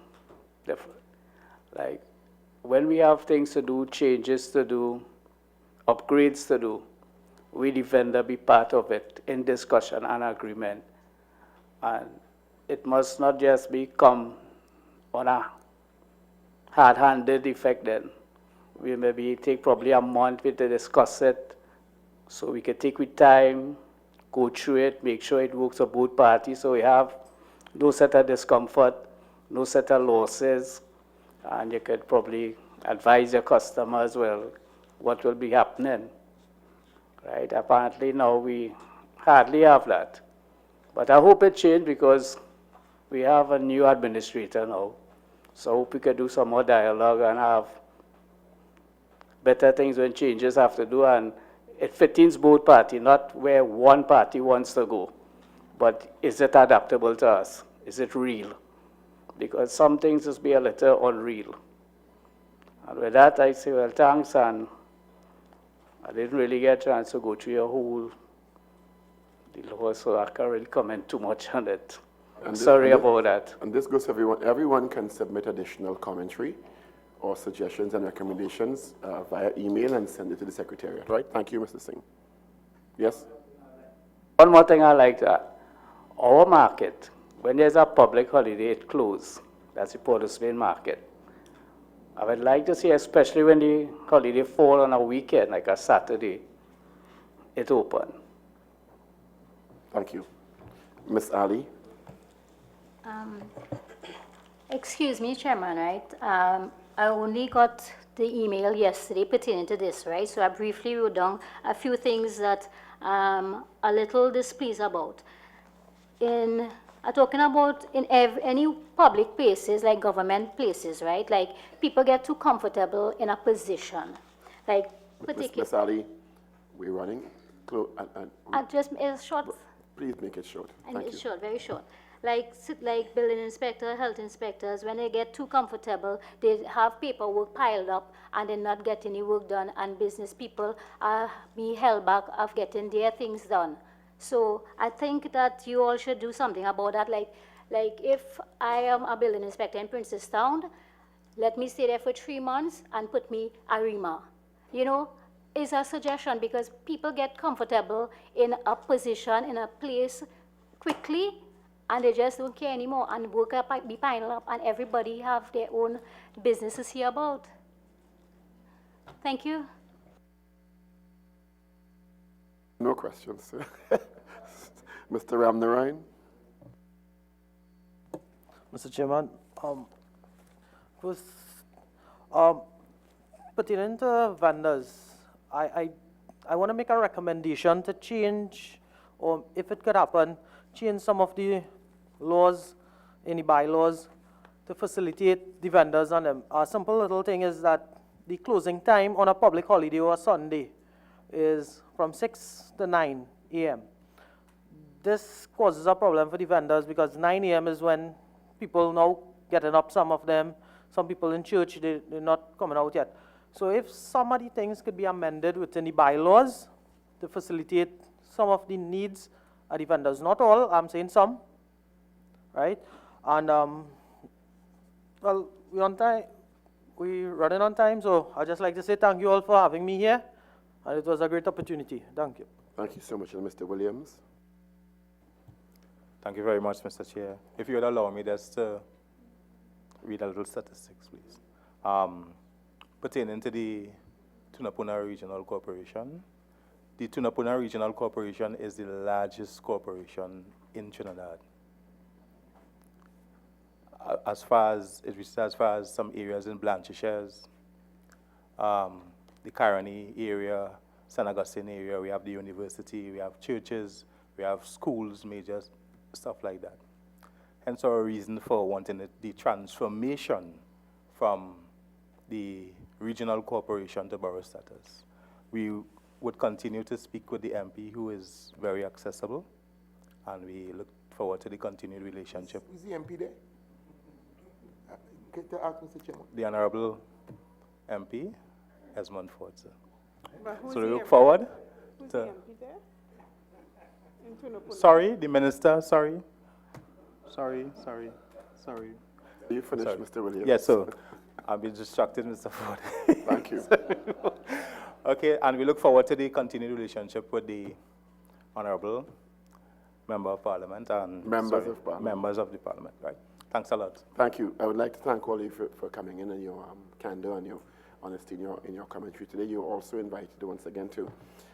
different. Like, when we have things to do, changes to do, upgrades to do, we, the vendor, be part of it in discussion and agreement. And it must not just become on a hard-handed effect then. We maybe take probably a month to discuss it, so we can take with time, go through it, make sure it works for both parties, so we have no set of discomfort, no set of losses, and you could probably advise your customers, well, what will be happening, right? Apparently now we hardly have that. But I hope it changed because we have a new administrator now. So I hope we can do some more dialogue and have better things when changes have to do, and it fits both parties, not where one party wants to go, but is it adaptable to us? Is it real? Because some things just be a little unreal. And with that, I say, well, thanks, and I didn't really get a chance to go through your whole the law, so I can't really comment too much on it. Sorry about that. And this goes to everyone. Everyone can submit additional commentary or suggestions and recommendations via email and send it to the Secretariat, right? Thank you, Mr. Singh. Yes? One more thing I like to add. Our market, when there's a public holiday, it closes. That's the Port of Spain market. I would like to see, especially when the holiday fall on a weekend, like a Saturday, it open. Thank you. Ms. Ali? Excuse me, Chairman, right? I only got the email yesterday pertaining to this, right? So I briefly wrote down a few things that I'm a little displeased about. I'm talking about in any public places, like government places, right? Like, people get too comfortable in a position. Like, Ms. Ali, we're running. Just a short. Please make it short. And it's short, very short. Like building inspector, health inspectors, when they get too comfortable, they have paperwork piled up and they're not getting any work done, and business people are being held back of getting their things done. So I think that you all should do something about that. Like if I am a building inspector in Princestown, let me stay there for 3 months and put me a REMA. You know, is a suggestion, because people get comfortable in a position, in a place quickly, and they just don't care anymore, and work up, be piled up, and everybody have their own businesses here about. Thank you. No questions. Mr. Ramnarayan? Mr. Chairman, first, pertaining to vendors, I want to make a recommendation to change, or if it could happen, change some of the laws, any bylaws, to facilitate the vendors on them. A simple little thing is that the closing time on a public holiday or a Sunday is from 6 to 9 a.m. This causes a problem for the vendors because 9 a.m. is when people now getting up, some of them, some people in church, they're not coming out yet. So if some of the things could be amended within the bylaws to facilitate some of the needs of the vendors, not all, I'm saying some, right? And well, we're on time, we're running on time, so I'd just like to say thank you all for having me here, and it was a great opportunity. Thank you. Thank you so much, Mr. Williams. Thank you very much, Mr. Chair. If you would allow me just to read a little statistics, please. Pertaining to the Tunapuna Regional Corporation, the Tunapuna Regional Corporation is the largest corporation in Trinidad. As far as some areas in Blanchishes, the Caroni area, San Agustin area, we have the university, we have churches, we have schools, major stuff like that. Hence our reason for wanting the transformation from the regional corporation to borough status. We would continue to speak with the MP, who is very accessible, and we look forward to the continued relationship. Is the MP there? To ask Mr. Chairman. The Honorable MP, Esmond Ford, sir. So we look forward who's to... the MP there? In Tunapuna? Sorry, the minister, sorry. Sorry. You finished, Mr. Williams? Yes, so I'll be distracted, Mr. Ford. Thank you. Okay, and we look forward to the continued relationship with the Honorable Member of Parliament and Members of Parliament. Members of the Parliament, right. Thanks a lot. Thank you. I would like to thank all of you for coming in and your candor and your honesty in your commentary today. You're also invited once again to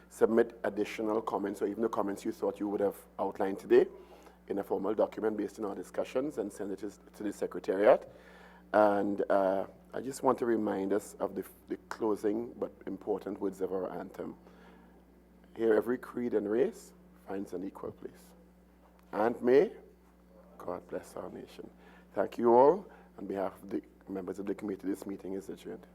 submit additional comments or even the comments you thought you would have outlined today in a formal document based on our discussions and send it to the Secretariat. And I just want to remind us of the closing but important words of our anthem. Here every creed and race finds an equal place. And may God bless our nation. Thank you all. On behalf of the members of the committee, this meeting is adjourned.